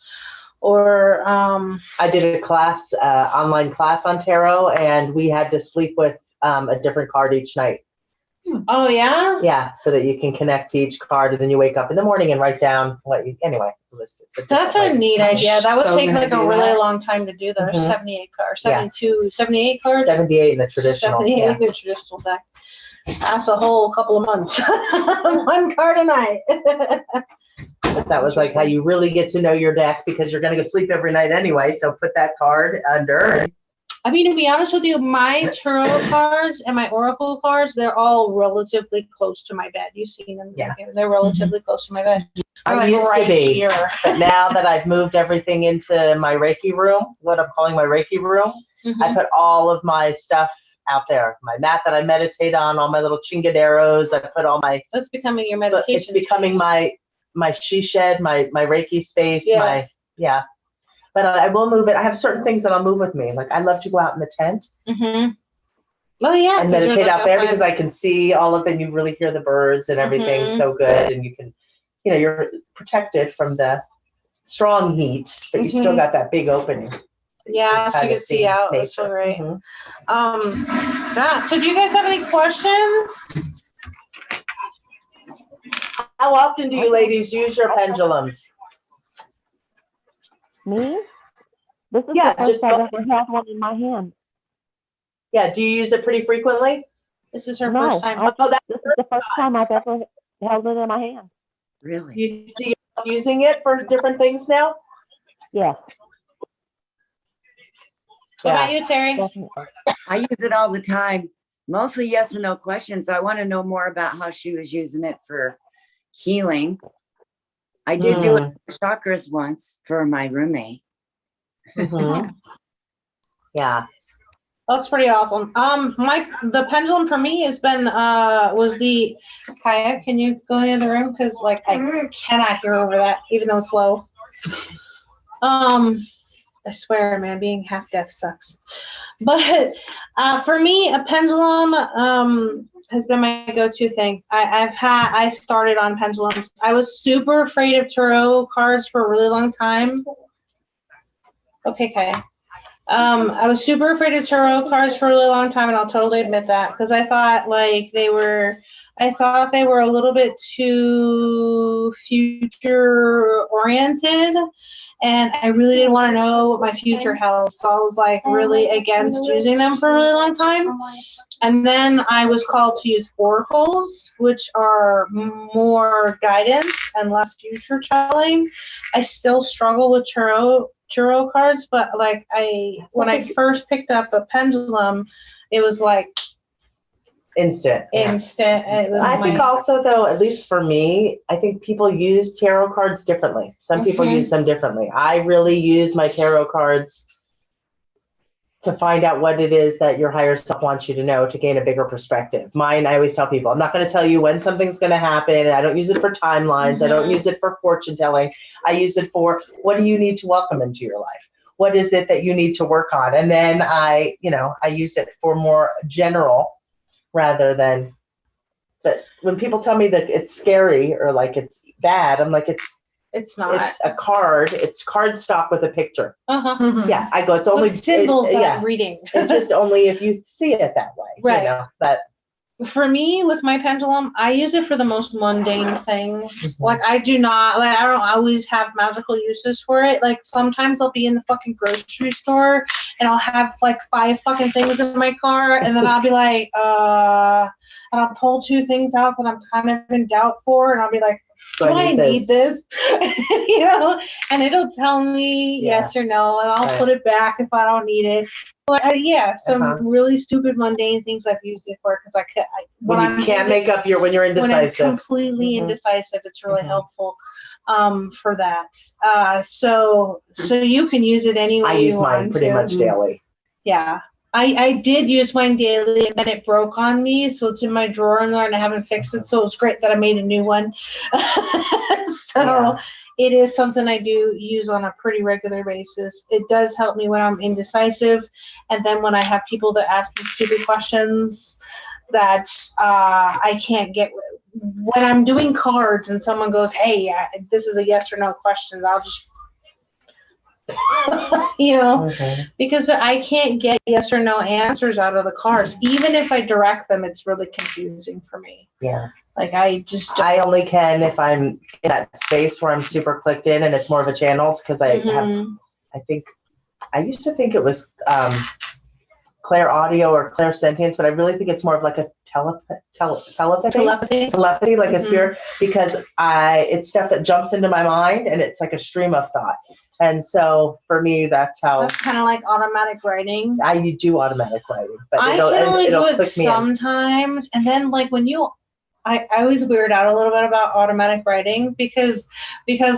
or I did a class, online class on tarot, and we had to sleep with a different card each night. oh yeah? Yeah, so that you can connect to each card, and then you wake up in the morning and write down what you. Anyway, it's a That's different a way. neat idea. That would So take gonna like a do really that. long time to do. There's Mhm. 78 cards, Yeah. 78 cards. 78 in the traditional. 78 Yeah. in the traditional deck. That's a whole couple of months. One card a night. That was like how you really get to know your deck, because you're going to go sleep every night anyway. So put that card under. I mean, to be honest with you, my tarot cards and my oracle cards, they're all relatively close to my bed. You've seen them. Yeah. They're relatively close to my bed. They're I like used to right be, here. but now that I've moved everything into my Reiki room, what I'm calling my Reiki room, I Mhm. put all of my stuff out there. My mat that I meditate on, all my little chingaderos. I put all my. That's becoming your But meditation. it's becoming space. my she shed, my Reiki space, Yeah. yeah. But I will move it. I have certain things that I'll move with me. Like I love to go out in the tent Mhm. Oh yeah. and 'cause you're, meditate like, out there, outside. because I can see all of it, and you really hear the birds and everything Mhm. so good, and you can, you're protected from the strong heat, but you still Mhm. got that big opening. Yeah, so you kinda can see out. That's so nature. great. Mhm. Yeah. So do you guys have any questions? How often do you ladies use your pendulums? Me? This is Yeah, the first just I've both. ever had one in my hand. Yeah, do you use it pretty frequently? This is her No, first time. Oh, that this is the first time I've ever held it in my hand. Really? you see yourself using it for different things now? Yes, What Yeah. about you, Terry? definitely. I use it all the time, mostly yes and no questions. I want to know more about how she was using it for healing. I did do it for chakras once for my roommate. Mhm. Yeah. That's pretty awesome. The pendulum for me has been was the Kaya. Can you go in the other room, because like I cannot hear over that, even though it's low. I swear, man, being half deaf sucks. But for me, a pendulum has been my go-to thing. I started on pendulums. I was super afraid of tarot cards for a really long time. Okay, Kaya. I was super afraid of tarot cards for a really long time, and I'll totally admit that, because I thought they were a little bit too future oriented, and I really didn't want to know what my future held. So I was like really against using them for a really long time. And then I was called to use oracles, which are more guidance and less future telling. I still struggle with tarot cards, but when I first picked up a pendulum, it was like Instant. Yeah. instant. It was I think also, though, at least for me, I think people use tarot cards differently. Some people Mhm. use them differently. I really use my tarot cards to find out what it is that your higher self wants you to know, to gain a bigger perspective. Mine, I always tell people, I'm not going to tell you when something's going to happen. I don't use it for timelines. I don't Mhm. use it for fortune telling. I use it for, what do you need to welcome into your life? What is it that you need to work on? And then I use it for more general rather than, but when people tell me that it's scary or like it's bad, I'm like, it's not. it's a card. It's card stock with a picture. Uh-huh. Yeah, I go, it's only With symbols that yeah. I'm reading. It's just only if you see it that way. Right. But For me, with my pendulum, I use it for the most mundane things. Like I don't always have magical uses for it. Like sometimes I'll be in the fucking grocery store and I'll have like 5 fucking things in my car, and then I'll be like, and I'll pull 2 things out that I'm kind of in doubt for, and I'll be like, do I need this? And it'll tell me yes or no, and I'll Right. put it back if I don't need it. But some really stupid mundane things I've used it for, because when you can't make up when you're when I'm indecisive. completely Mhm. indecisive, it's really Mhm. helpful for that. So you can use it any way I you use mine want pretty to. much daily. Yeah. I did use mine daily, and then it broke on me, so it's in my drawer in there, and I haven't fixed it. So it's great that I made a new one. Yeah. It is something I do use on a pretty regular basis. It does help me when I'm indecisive, and then when I have people that ask me stupid questions that I can't get. When I'm doing cards and someone goes, "Hey, this is a yes or no question," I'll just You know, Mhm. because I can't get yes or no answers out of the cards. Even if I direct them, it's really confusing for me. Yeah. Like I just I only can if I'm in that space where I'm super clicked in and it's more of a channel because I think I used to think it was Claire Audio or Claire Sentience, but I really think it's more of like a telepathy, like a spirit, because it's stuff that jumps into my mind and it's like a stream of thought. And so for me, that's how That's kind of like automatic writing. I do automatic writing, but I can only do it sometimes, and then like when I always weird out a little bit about automatic writing because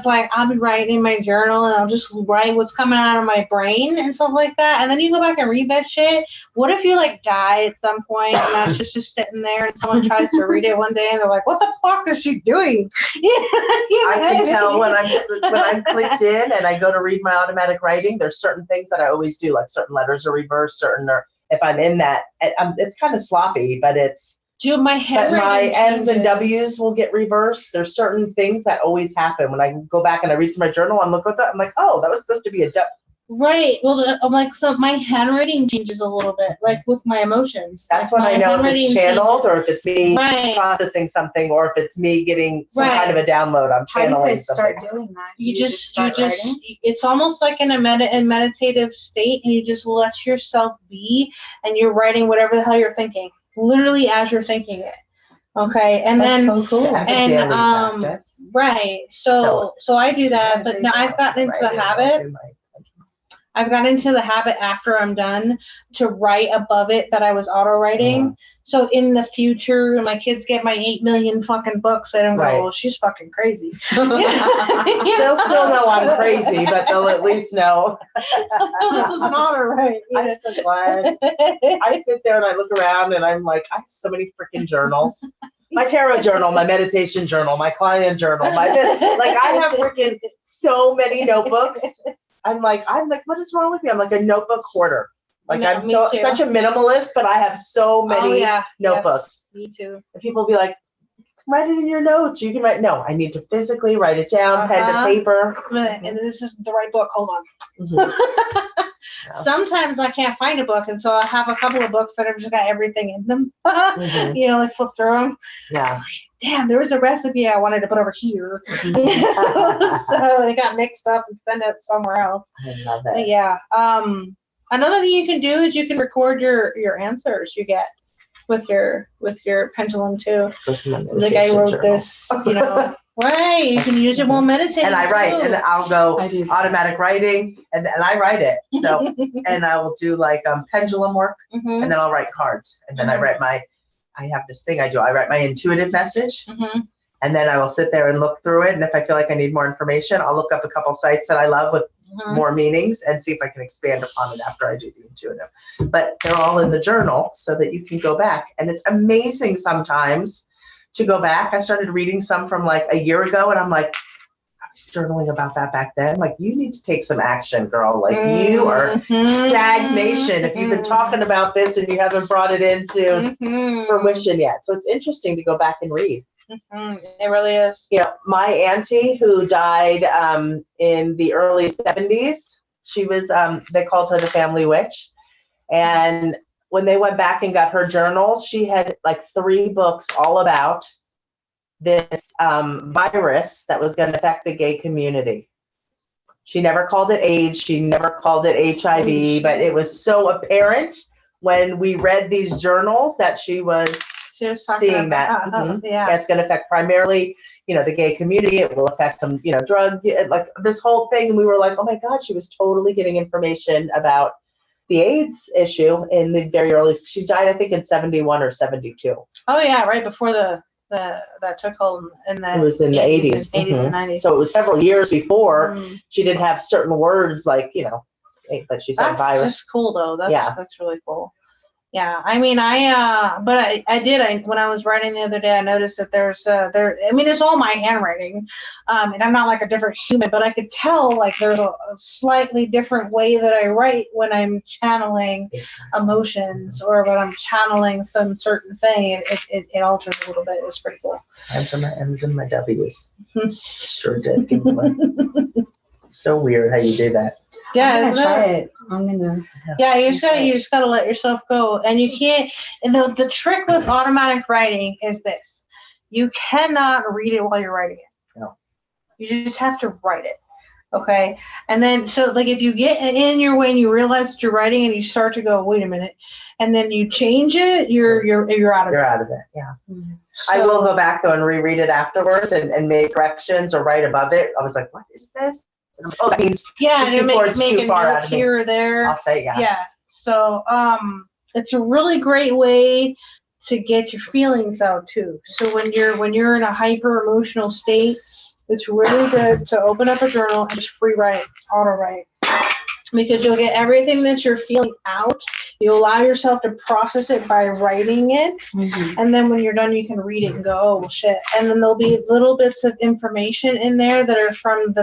like I'll be writing in my journal and I'll just write what's coming out of my brain and stuff like that, and then you go back and read that shit. What if you like die at some point and that's just sitting there and someone tries to read it one day and they're like, what the fuck is she doing? I can tell when I'm clicked in and I go to read my automatic writing, there's certain things that I always do, like certain letters are reversed, or if I'm in that, it's kind of sloppy, but it's. Dude, my M's and W's will get reversed. There's certain things that always happen when I go back and I read through my journal. I'm looking at that. I'm like, oh, that was supposed to be a W. Right. Well, I'm like, so my handwriting changes a little bit, like with my emotions. That's like when I know if it's channeled or if it's me Right. processing something or if it's me getting some Right. kind of a download. I'm How do you channeling guys something. start doing that? You just start writing? it's almost like in a meditative state, and you just let yourself be, and you're writing whatever the hell you're thinking, literally as you're thinking it. Okay, and That's then so cool. That's a and daily practice. right, so I do that, but now I've gotten into the habit. I've gotten into the habit after I'm done to write above it that I was auto writing. So in the future, when my kids get my 8 million fucking books, they don't go, well, she's fucking crazy. They'll still know I'm crazy, but they'll at least know. This is an auto write. I'm so glad. I sit there and I look around and I'm like, I have so many freaking journals. My tarot journal, my meditation journal, my client journal, I have freaking so many notebooks. I'm like, what is wrong with me? I'm like a notebook hoarder. Like I'm such a minimalist, but I have so many notebooks. Yes, me too. And people be like, write it in your notes. You can write. No, I need to physically write it down, pen to paper. And this is the right book. Hold on. Mm-hmm. Sometimes I can't find a book, and so I have a couple of books that have just got everything in them. You know, like flip through them. Yeah. Damn, there was a recipe I wanted to put over here. So it got mixed up and sent it somewhere else. I love it. But yeah. Another thing you can do is you can record your answers you get with your pendulum too. Like I wrote this, you know. Right, you can use it while meditating. And I write, too. and I'll go automatic writing, and I write it. So, and I will do like pendulum work, and then I'll write cards, and then I have this thing I do. I write my intuitive message, and then I will sit there and look through it. And if I feel like I need more information, I'll look up a couple sites that I love with more meanings and see if I can expand upon it after I do the intuitive. But they're all in the journal so that you can go back, and it's amazing sometimes to go back. I started reading some from like a year ago, and I'm like, I was journaling about that back then. Like, you need to take some action, girl. Like, you are stagnation if you've been talking about this and you haven't brought it into fruition yet. So it's interesting to go back and read. It really is. You know, my auntie who died in the early 70s, she was, they called her the family witch. And when they went back and got her journals, she had like 3 books all about this virus that was going to affect the gay community. She never called it AIDS. She never called it HIV, but it was so apparent when we read these journals that she was seeing that. It's going to affect primarily, you know, the gay community. It will affect some, you know, drug, like this whole thing. And we were like, oh my God, she was totally getting information about the AIDS issue in the very early. She died, I think, in 71 or 72. Oh yeah, right before that took hold in the. It was in the 80s. 80s and 90s. So it was several years before she didn't have certain words like, you know, but she said that's virus. That's just cool though. That's really cool. Yeah, I mean, when I was writing the other day, I noticed that it's all my handwriting, and I'm not like a different human, but I could tell like there's a slightly different way that I write when I'm channeling emotions or when I'm channeling some certain thing. It alters a little bit. It's pretty cool. Answer my M's and my W's. Sure did. So weird how you do that. Yeah, I'm isn't gonna try it? it. I'm gonna. Yeah, you just gotta let yourself go, and you can't. And the trick with automatic writing is this: you cannot read it while you're writing it. No. You just have to write it. Okay, and then so like if you get in your way and you realize what you're writing and you start to go, wait a minute, and then you change it, you're out of You're it. out of it. Yeah. I will go back though and reread it afterwards and make corrections or write above it. I was like, what is this? And I'm like, oh, that means Yeah, just and you before make it's make too a far out note of me. here or there. I'll say, yeah. Yeah. So it's a really great way to get your feelings out too. So when you're in a hyper emotional state, it's really good to open up a journal and just free write, auto write. Because you'll get everything that you're feeling out. You allow yourself to process it by writing it. Mhm. And then when you're done, you can read it and go, oh, well, shit. And then there'll be little bits of information in there that are from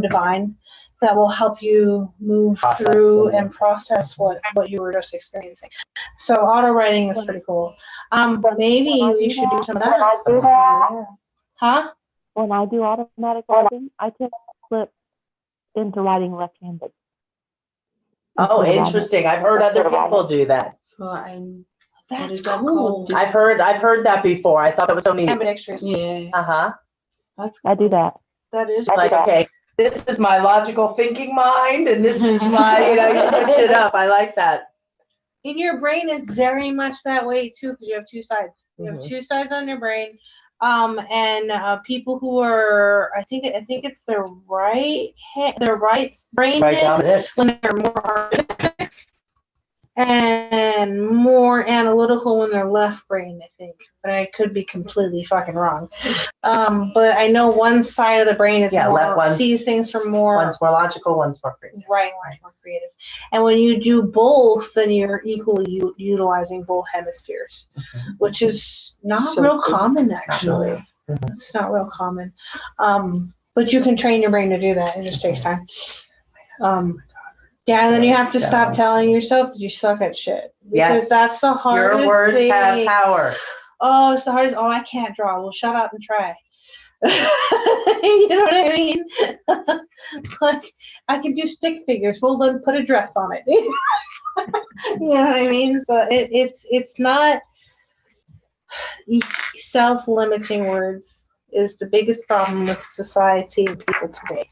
Divine that will help you move Process through it. and process what you were just experiencing. So auto writing is pretty cool. Maybe we should do some of When I that. do that, Huh? when I do automatic writing, I tend to flip into writing left-handed. Oh, Instead of interesting. I've heard other people do that. So I. That's is that cool. called? I've heard that before. I thought that was so neat. Ambidextrous. Yeah. Uh-huh. That's. I do that. That is It's like, okay, this is my logical thinking mind and this is my, you switch it up. I like that. And your brain is very much that way too, because you have two sides. You have Mhm. two sides on your brain. And people who are, I think it's their right brain Right dominant. when they're more artistic and more analytical when they're left brain, I think. But I could be completely fucking wrong. But I know one side of the brain is left more one's- sees things from more One's more logical, one's more creative. right, more creative. And when you do both, then you're equally utilizing both hemispheres, which is not So real cool. common actually. Mhm. It's not real common. But you can train your brain to do that. It just takes time. Yeah, and then you have to stop telling yourself that you suck at shit. Because Yes. that's the hardest Your words thing. have power. Oh, it's the hardest. Oh, I can't draw. Well, shut up and try. You know what I mean? Like, I can do stick figures. Well, then put a dress on it. You know what I mean? So it's not self-limiting words is the biggest problem with society and people today.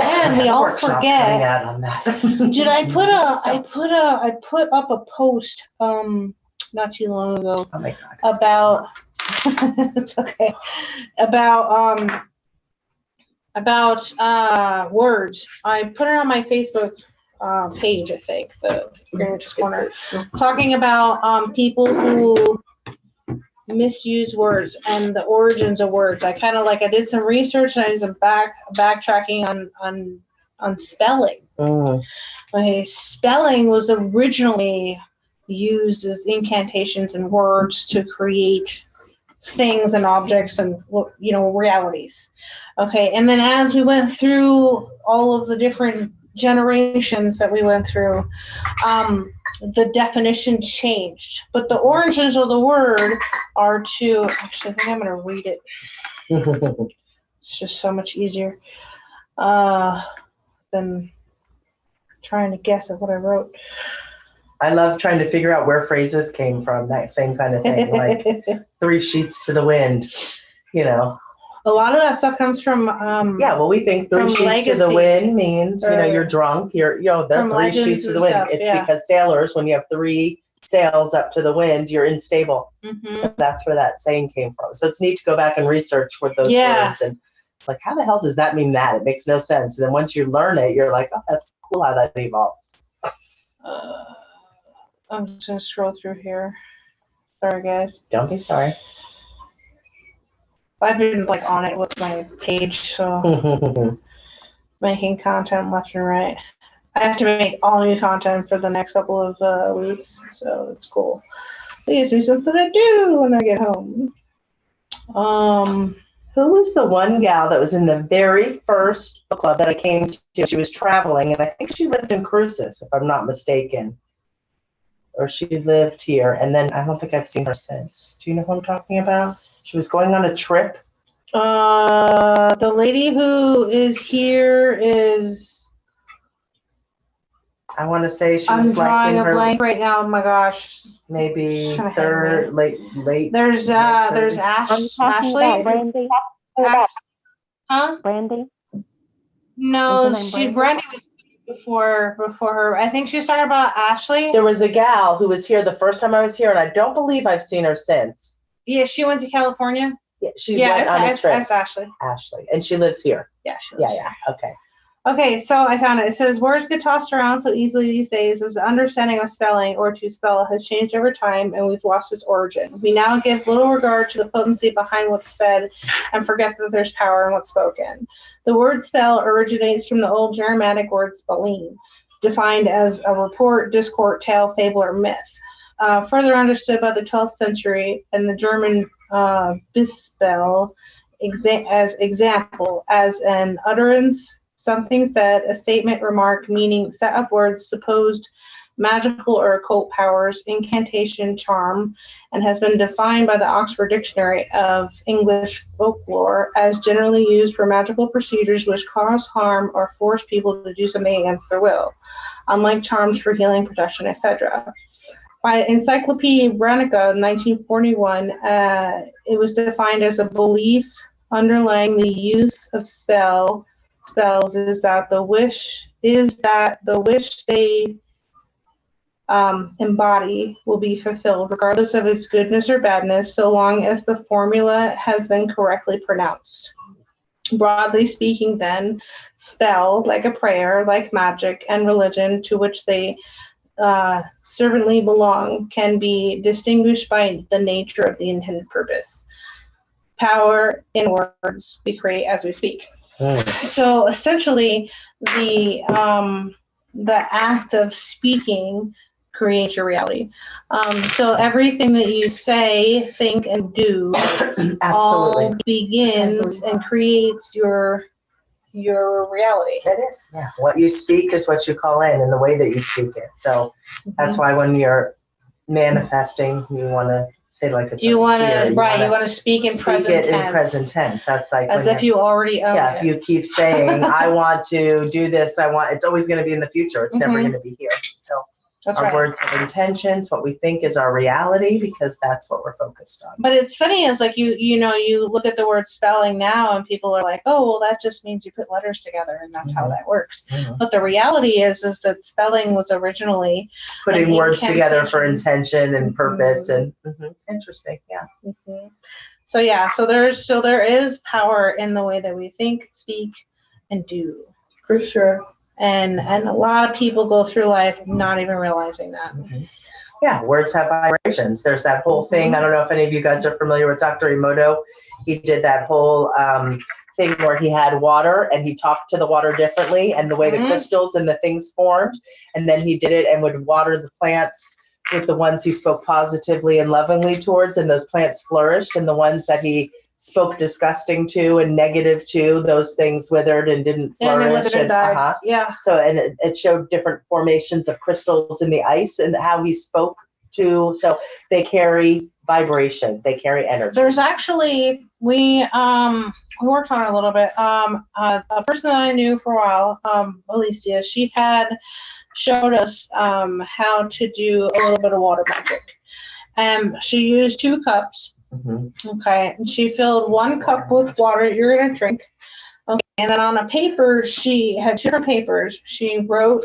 And we all Workshop coming forget. out on that. Did I put up a post not too long ago Oh my God. about it's okay about words. I put it on my Facebook page, I think, the Greenwich's Corner, talking about people who misuse words and the origins of words. I did some research and I did some backtracking on spelling. Okay, spelling was originally used as incantations and words to create things and objects and realities. Okay, and then as we went through all of the different generations that we went through, the definition changed, but the origins of the word are to actually I think I'm going to read it. It's just so much easier than trying to guess at what I wrote. I love trying to figure out where phrases came from, that same kind of thing, like 3 sheets to the wind, A lot of that stuff comes from Yeah, well, we think 3 From sheets to the legacy. wind means, Or- you're drunk, they're From 3 legends sheets to and the wind. stuff, It's yeah. because sailors, when you have 3 sails up to the wind, you're unstable. Mhm. So that's where that saying came from. So it's neat to go back and research what those Yeah. words and like, how the hell does that mean that? It makes no sense. And then once you learn it, you're like, oh, that's cool how that evolved. I'm just gonna scroll through here. Sorry, guys. Don't be sorry. I've been on it with my page, so making content left and right. I have to make all new content for the next couple of weeks, so it's cool. It gives me something to do when I get home. Who was the one gal that was in the very first book club that I came to? She was traveling, and I think she lived in Cruces, if I'm not mistaken. Or she lived here, and then I don't think I've seen her since. Do you know who I'm talking about? She was going on a trip. The lady who is here is I want to say she I'm was like drawing in a her blank right now. Oh my gosh. maybe Trying to third, late. There's mid-thirties. Are you talking Ashley. about Brandy? Huh? Brandy? No, Was her name Brandy was before her. I think she's talking about Ashley. There was a gal who was here the first time I was here, and I don't believe I've seen her since. Yeah, she went to California. Yeah, she went on a trip. It's Ashley. Ashley, and she lives here. Yeah, she Yeah, lives yeah. Okay. Okay, so I found it. It says words get tossed around so easily these days as the understanding of spelling or to spell has changed over time and we've lost its origin. We now give little regard to the potency behind what's said and forget that there's power in what's spoken. The word spell originates from the old Germanic word spelling, defined as a report, discourse, tale, fable, or myth. Further understood by the 12th century and the German Bispell as example, as an utterance, something said, a statement, remark, meaning set up words, supposed magical or occult powers, incantation, charm, and has been defined by the Oxford Dictionary of English Folklore as generally used for magical procedures which cause harm or force people to do something against their will, unlike charms for healing, protection, etc. By Encyclopedia Britannica, 1941, it was defined as a belief underlying the use of spells is that the wish they embody will be fulfilled, regardless of its goodness or badness, so long as the formula has been correctly pronounced. Broadly speaking, then, spell, like a prayer, like magic and religion to which they servantly belong, can be distinguished by the nature of the intended purpose. Power in words we create as we speak. So essentially, the act of speaking creates your reality. So everything that you say, think, and do all begins and creates your reality. It is. Yeah. What you speak is what you call in, and the way that you speak it. So that's why when you're manifesting, you want to say like it's. You want to speak in present tense. In present tense. That's like as if you already own it. If you keep saying, I want to do this, it's always going to be in the future. It's never going to be here. So That's our right. words have intentions, what we think is our reality, because that's what we're focused on. But it's funny, is like you look at the word spelling now and people are like, oh, well, that just means you put letters together and that's how that works. But the reality is that spelling was originally putting words together for intention and purpose and interesting. Yeah. So there is power in the way that we think, speak, and do. For sure. And a lot of people go through life not even realizing that. Yeah, words have vibrations. There's that whole thing. I don't know if any of you guys are familiar with Dr. Emoto. He did that whole thing where he had water and he talked to the water differently and the way the crystals and the things formed. And then he did it and would water the plants with the ones he spoke positively and lovingly towards, and those plants flourished, and the ones that he spoke disgusting to and negative to, those things withered and didn't flourish. And died. Yeah. So, and it showed different formations of crystals in the ice and how he spoke to. So they carry vibration, they carry energy. There's actually, we worked on it a little bit. A person that I knew for a while, Alicia, she had showed us how to do a little bit of water magic. She used 2 cups. Okay, and she filled 1 cup with water you're gonna drink. Okay, and then on a paper, she had 2 different papers. She wrote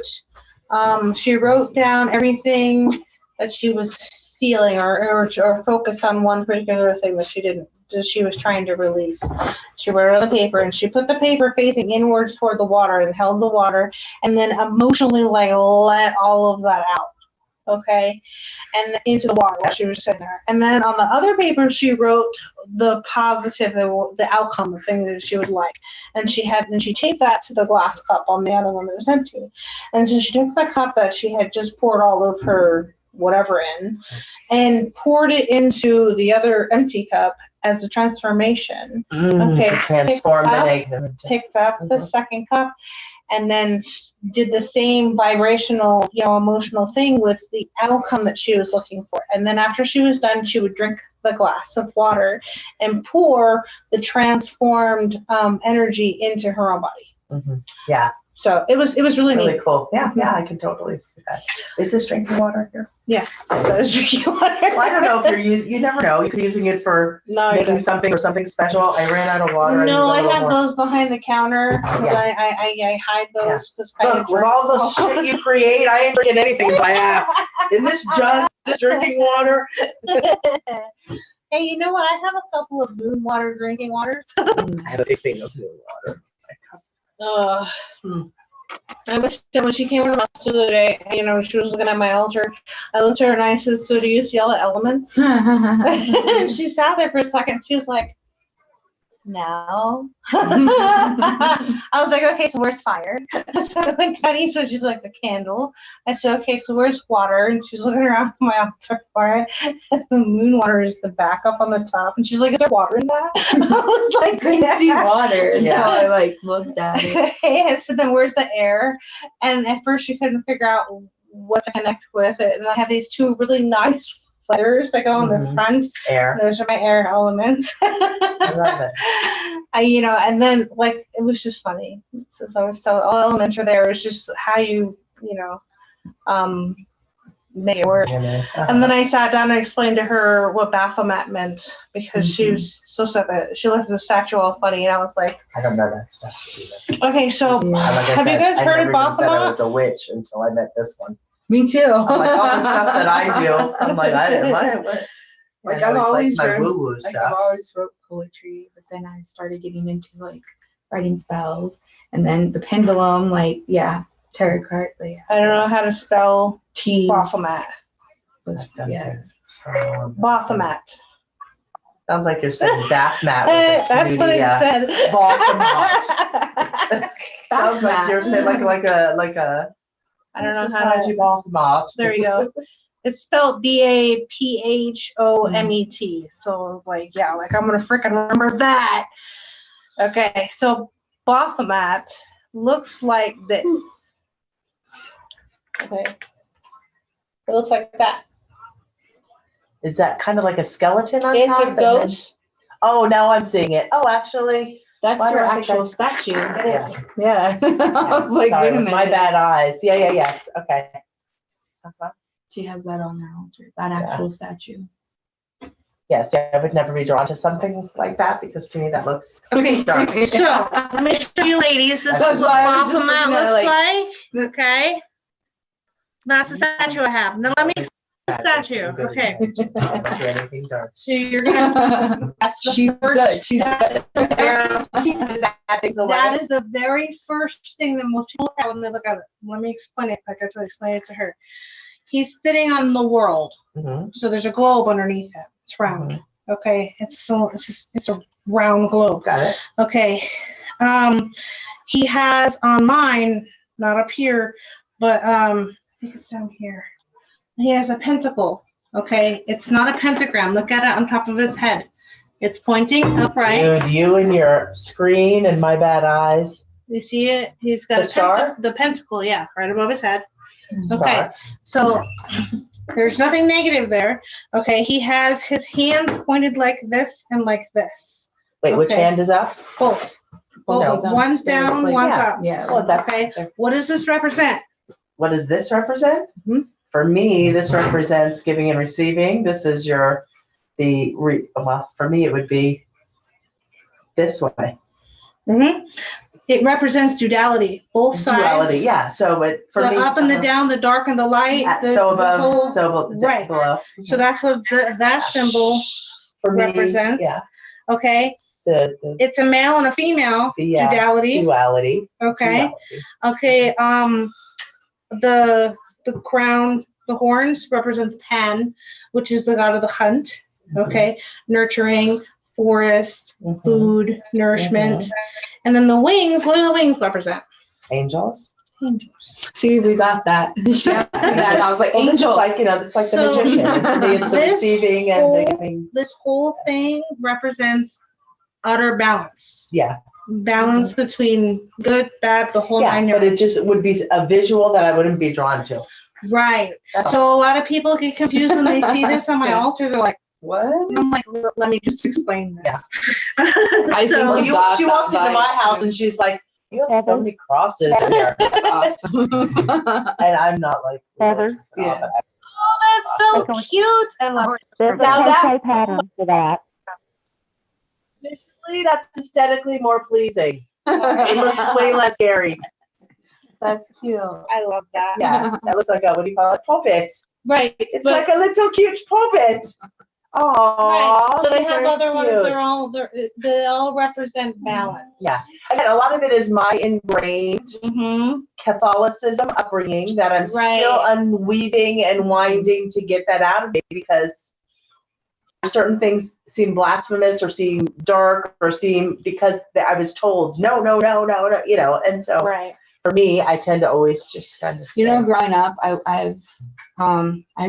down everything that she was feeling, or focused on one particular thing that she was trying to release. She wrote it on the paper and she put the paper facing inwards toward the water and held the water and then emotionally let all of that out. Okay, and into the water while she was sitting there. And then on the other paper, she wrote the positive, the outcome, the thing that she would like. And she taped that to the glass cup on the other one that was empty. And so she took the cup that she had just poured all of her whatever in and poured it into the other empty cup as a transformation. Okay, to transform the negative. Picked up the second cup and then did the same vibrational, emotional thing with the outcome that she was looking for. And then after she was done, she would drink the glass of water and pour the transformed energy into her own body. Yeah. So it was really Really neat. cool. Yeah, I can totally see that. Is this drinking water here? Yes, that was drinking water. Well, I don't know if you're using, you never know. You could be using it for No, I making don't. something or something special. I ran out of water. No, I need a little have more. those behind the counter. 'Cause Yeah. I hide those. 'Cause I Look, with all the shit you create, I ain't drinking anything in my ass. In this jug, this drinking water. Hey, you know what? I have a couple of moon water drinking waters. I have a big thing of new water. Hmm. I wish that when she came to my house the other day, you know, she was looking at my altar. I looked at her and I said, "So do you see all the elements?" And she sat there for a second. She was like, "No." I was like, "Okay, so where's fire?" So I went down, so she's like, "The candle." I said, "Okay, so where's water?" And she's looking around my altar for it. And the moon water is the backup on the top. And she's like, "Is there water in that?" I was like, Couldn't see water until Yeah. I like looked at it. I said, "Then where's the air?" And at first she couldn't figure out what to connect with it. And I have these two really nice letters that go on the Mhm. front. Air. Those are my air elements. I love it. You know, and then like it was just funny. So all elements are there. It was just how you make it work. And then I sat down and explained to her what Baphomet meant because she was so stupid. She looked at the statue all funny, and I was like, I don't know that stuff either. "Okay, so Like I have you said, guys I heard never of even said I Baphomet?" was a witch until I met this one. Me too. I'm like, all the stuff that I do, I'm like, I didn't, what? Like, I I've always my wrote- woo-woo Like I've stuff. always wrote poetry, but then I started getting into like writing spells, and then the pendulum, like tarot card, like I don't know how to spell T Baphomet. was I've done yeah. things so long. Baphomet. Sounds like you're saying bath mat with a That's what snooty, it said. Baphomet. Sounds like you're saying like a. I don't know how Society to. Baphomet. There you go. It's spelled Baphomet. So like, yeah, like I'm gonna freaking remember that. Okay, so Baphomet looks like this. Okay. It looks like that. Is that kind of like a skeleton on It's top? a and then- goat. Oh, now I'm seeing it. Oh, actually. That's Why do your I think actual I- statue. It is. Yeah. I was like, Sorry, wait a with minute. my bad eyes. Yeah, yes. Okay. Uh-huh. She has that on her altar. That actual statue. Yes, yeah, I would never be drawn to something like that because to me that looks Okay, dark. so let me show you ladies. This That's is what why I was just Baphomet looking at it looks like- like. Okay. That's the statue I have. Now let me explain the statue. I'm good Okay. at that. To anything dark. So you're gonna. That's the She's first. good. She's good. That is the very first thing that most people look at when they look at it. Let me explain it like I explained it to her. He's sitting on the world. Mhm. So there's a globe underneath it. It's round. Okay. It's a round globe. Got it. Okay. He has on mine, not up here, but I think it's down here. He has a pentacle. Okay. It's not a pentagram. Look at it on top of his head. It's pointing upright. Dude, you and your screen and my bad eyes. You see it? He's got The star? the pentacle, yeah, right above his head. Star. Okay. So there's nothing negative there. Okay. He has his hands pointed like this and like this. Wait, which Okay. hand is up? Both. Oh, no. Both. One's down, Like, one's yeah. up. Yeah. Oh, that's Okay. What does this represent? What does this represent? Mhm. For me, this represents giving and receiving. This is well, for me, it would be this way. Mm-hmm. It represents duality, both sides. Duality, yeah. So, but for The me, up and the down, the dark and the light. The, so the above, whole- so right. below. So that's what that symbol For me, represents. yeah. Okay. The It's a male and a female yeah, duality. duality. Okay. Duality. Okay. The crown, the horns represents Pan, which is the god of the hunt. Okay. Nurturing, forest, Mhm. food, nourishment. And then the wings, what do the wings represent? Angels. Angels. See, we got that. She asked me that, and I was like, Well, this is angel. like, it's like So- the magician. And for me, it's the This receiving and the giving. This whole thing represents utter balance. Yeah. Balance between good, bad, the whole Yeah, nine but yards. it just would be a visual that I wouldn't be drawn to. Right. That's So a lot of people get confused when they see this on my Yeah. altar. They're like, What? I'm like, let me just explain this. Yeah. I think So- Well, we got she that walked into vibe. my house and she's like, You have so Heather? many crosses in here. Awesome. And I'm not like Heather? religious at all, Yeah. but Oh, that's so cute. I love it. There's a Now that- croquet pattern for that. visually, that's aesthetically more pleasing. It looks way less scary. That's cute. I love that. Yeah, that looks like a, what do you call it? Puppet. Right. It's but- like a little cute puppet. Right. Oh, So they have other ones. They all represent balance. Yeah, again, a lot of it is my ingrained Mm-hmm. Catholicism upbringing that I'm still Right. unweaving and winding to get that out of me, because certain things seem blasphemous or seem dark or seem, because I was told no, you know, and so Right. for me, I tend to always just kind of You know, growing up, I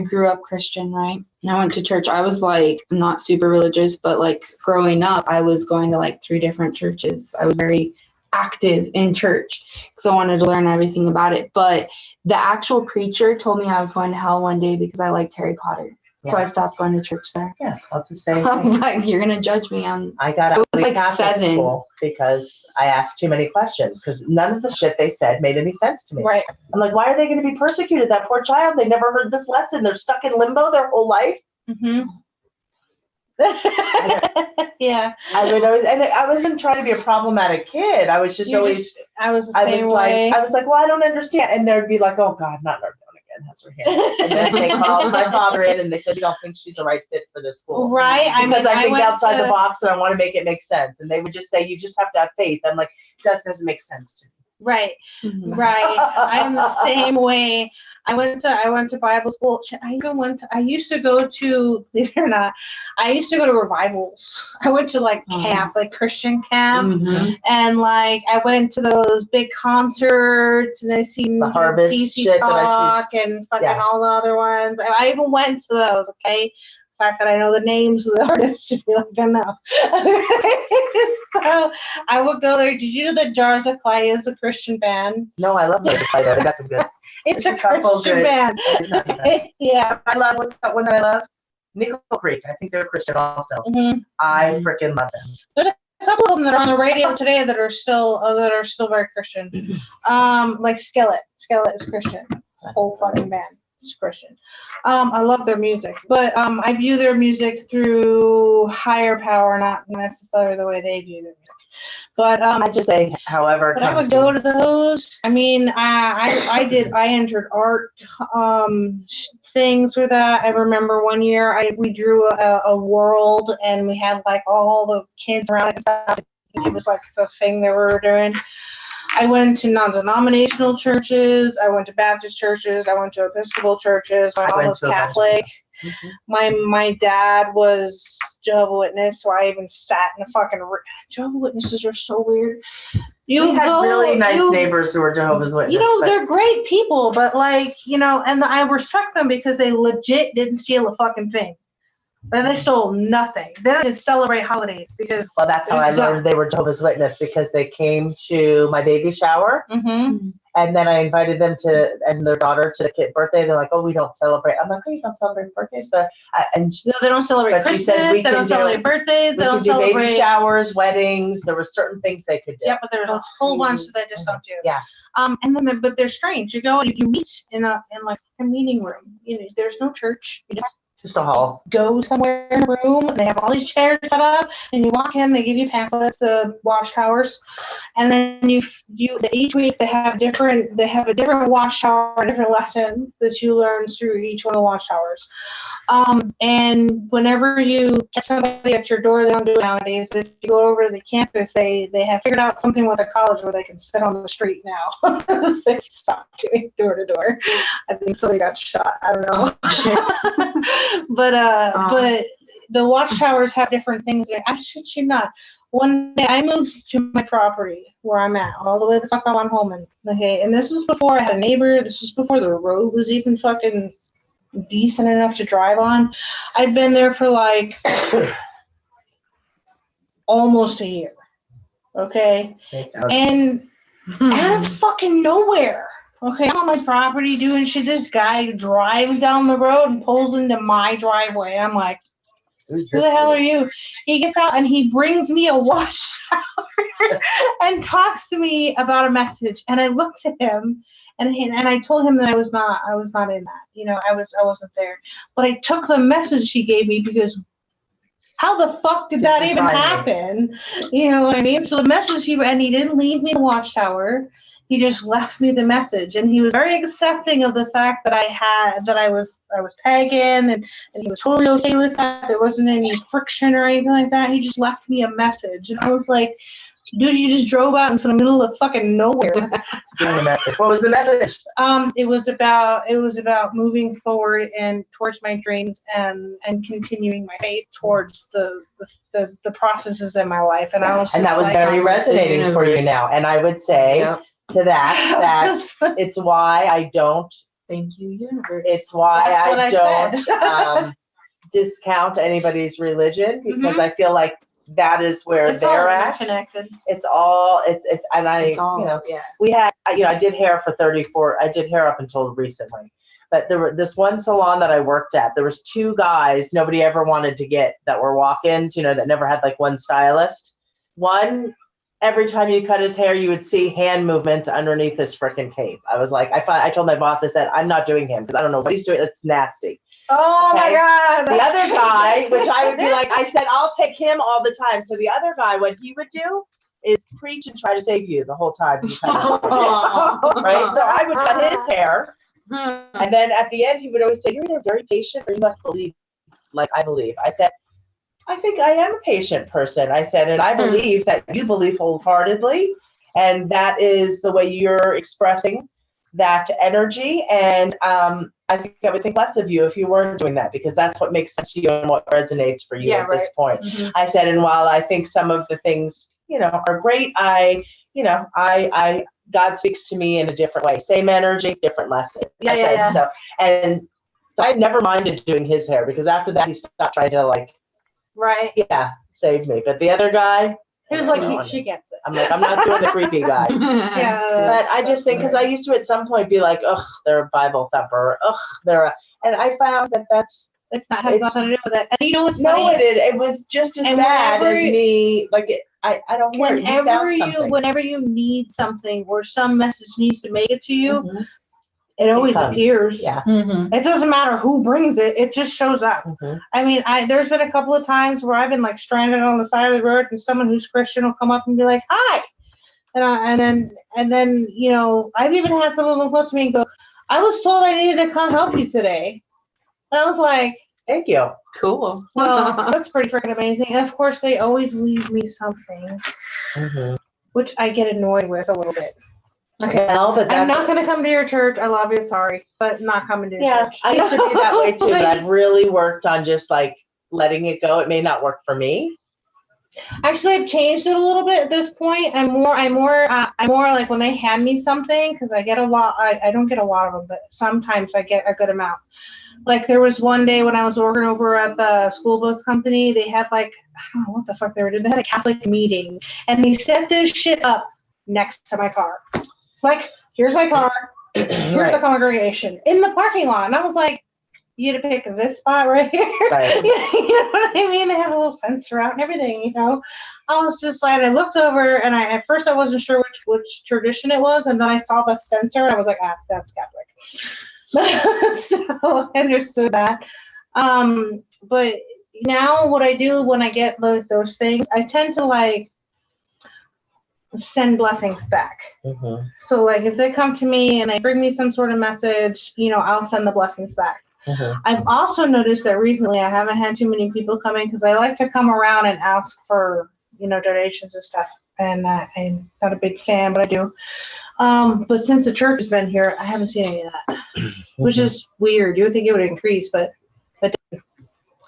grew up Christian, right? And I went to church. I was like not super religious, but like growing up, I was going to like 3 different churches. I was very active in church because I wanted to learn everything about it. But the actual preacher told me I was going to hell one day because I liked Harry Potter. So I stopped going to church there. yeah, that's the same I was thing. like, you're gonna judge me. I got I out was of like Catholic 7. school because I asked too many questions, because none of the shit they said made any sense to me. Right. I'm like, why are they going to be persecuted? That poor child, they never heard this lesson. They're stuck in limbo their whole life. Mm-hmm. Yeah. I would always, and I wasn't trying to be a problematic kid. I was just You always, just- I was the I was same like, way. well, I don't understand. And there'd be like, oh God, not North again, has her hand. And then they called my father in and they said, we don't think she's the right fit for this school. Right. Because I think went outside to- the box and I want to make it make sense. And they would just say, you just have to have faith. I'm like, that doesn't make sense to me. Right. Mhm. Right. I am the same way. I went to Bible school. I used to go to, believe it or not, I used to go to revivals. I went to like camp, like Christian camp. Mhm. And like I went to those big concerts and I seen The Harvest DC shit that I Talk see. and fucking Yeah. all the other ones. I even went to those, okay? The fact that I know the names of the artists should be like enough. So I would go there. Did you know that Jars of Clay is a Christian band? No, I love those. I got some good. It's There's a a couple Christian good- band. I did not know that. Yeah. I love, what's that one that I love? Nickel Creek. I think they're Christian also. Mhm. I freaking love them. A couple of them that are on the radio today that are still very Christian. Like Skillet. Skillet is Christian. The whole fucking band is Christian. I love their music, but I view their music through higher power, not necessarily the way they view their music. But I just say, however, it but I comes would go to those. I mean, I entered art things for that. I remember one year we drew a world and we had like all the kids around it and stuff. It was like the thing that we were doing. I went to non-denominational churches. I went to Baptist churches. I went to Episcopal churches. My I mom went was to a bunch of Catholic. Mhm. My dad was Jehovah's Witness, so I even sat in a fucking Jehovah's Witnesses are so weird. We had really nice neighbors who were Jehovah's Witnesses. You know, but they're great people, but like, you know, and I respect them because they legit didn't steal a fucking thing. But they stole nothing. They don't even celebrate holidays because. well, that's how I learned they were Jehovah's Witness, because they came to my baby shower, Mm-hmm. and then I invited them to, and their daughter to the kid birthday. They're like, oh, we don't celebrate. I'm like, oh, you don't celebrate birthdays? But and No, they don't celebrate But she Christmas. said we They don't can do- celebrate birthdays. we They don't could do baby celebrate. showers, weddings. There were certain things they could do. Yeah, but there's a whole bunch that they just don't do. Yeah. And then but they're strange. You go and you meet in like a meeting room. You know, there's no church. You Just a hall. go somewhere in a room and they have all these chairs set up and you walk in, they give you pamphlets, the watchtowers, and then each week they have a different watchtower, a different lesson that you learn through each one of the watchtowers. And whenever you get somebody at your door, they don't do it nowadays, but if you go over to the campus, they have figured out something with the college where they can sit on the street now. So they stop doing door to door. I think somebody got shot. I don't know. But the watchtowers have different things. I shit you not. One day I moved to my property where I'm at, all the way the fuck up on Holman. Okay, and this was before I had a neighbor. This was before the road was even fucking decent enough to drive on. I'd been there for like almost a year. Okay, and out of fucking nowhere. Okay, I'm on my property doing shit. This guy drives down the road and pulls into my driveway. I'm like, Who's Who this the hell dude? are you? He gets out and he brings me a wash shower and talks to me about a message. And I looked at him and I told him that I was not in that. You know, I wasn't there. But I took the message he gave me because how the fuck did that even happen? You know what I mean? So the message he didn't leave me the watchtower. He just left me the message, and he was very accepting of the fact that I was pagan, and he was totally okay with that. There wasn't any friction or anything like that. He just left me a message, and I was like, dude, you just drove out into the middle of fucking nowhere. Give me the message. What was the message? It was about moving forward and towards my dreams and continuing my faith towards the processes in my life. And I was And just that was like, very sounds like the resonating for you universe. now. And I would say Yep. to that it's why I don't. Thank you, universe. It's why That's what I I don't said. discount anybody's religion, because I feel like that is where It's all they're at. interconnected. It's all and I It's all, you know yeah. we had I did hair for 34. I did hair up until recently, but there were this one salon that I worked at. There was two guys nobody ever wanted to get that were walk-ins. That never had like one stylist. One, every time you cut his hair, you would see hand movements underneath his freaking cape. I was like, I told my boss, I said, I'm not doing him because I don't know what he's doing. It's nasty. Oh Okay. my God. The other guy, which I would be like, I said, I'll take him all the time. So the other guy, what he would do is preach and try to save you the whole time you cut his hair. Right? So I would cut his hair. And then at the end, he would always say, you're either very patient or you must believe like I believe. I said, I think I am a patient person. I said, and I believe that you believe wholeheartedly. And that is the way you're expressing that energy. And I think I would think less of you if you weren't doing that, because that's what makes sense to you and what resonates for you at this point. Mhm. I said, and while I think some of the things, are great, I God speaks to me in a different way. Same energy, different lesson. Yeah, I said, yeah. So, and so I never minded doing his hair, because after that he stopped trying to Right. save me. But the other guy, He was like, she gets it. I'm like, I'm not doing the creepy guy. Yeah. But I just think, because I used to at some point be like, ugh, they're a Bible thumper. Ugh, and I found that that's, It's not has nothing to do with it. And you know what's no, funny? it was just as And bad whenever as me. I don't care. Whenever you need something or some message needs to make it to you, Mhm. it always comes. appears. Yeah. Mhm. It doesn't matter who brings it; it just shows up. Mhm. I mean, there's been a couple of times where I've been like stranded on the side of the road, and someone who's Christian will come up and be like, "Hi," and then I've even had someone look up to me and go, "I was told I needed to come help you today," and I was like, Thank you. Cool. "Well, that's pretty freaking amazing." And of course, they always leave me something, which I get annoyed with a little bit. Okay. Well, but I'm that's, not going to come to your church. I love you. Sorry, but not coming to your yeah, church. I used to be that way too, but I've really worked on just letting it go. It may not work for me. Actually, I've changed it a little bit at this point. I'm more like when they hand me something, because I get a lot. I don't get a lot of them, but sometimes I get a good amount. Like there was one day when I was working over at the school bus company, they had I don't know what the fuck they were doing. They had a Catholic meeting, and they set this shit up next to my car. Like, here's my car, here's the congregation in the parking lot, and I was like, you had to pick this spot right here. Right. You know what I mean? They have a little sensor out and everything, I was just like, I looked over, and at first I wasn't sure which tradition it was, and then I saw the sensor, and I was like, that's Catholic. So I understood that. But now what I do when I get those things, I tend to send blessings back. Mm-hmm. So if they come to me and they bring me some sort of message, I'll send the blessings back. Mm-hmm. I've also noticed that recently I haven't had too many people come in, because I like to come around and ask for, donations and stuff. And I'm not a big fan, but I do. But since the church has been here, I haven't seen any of that, which is weird. You would think it would increase, but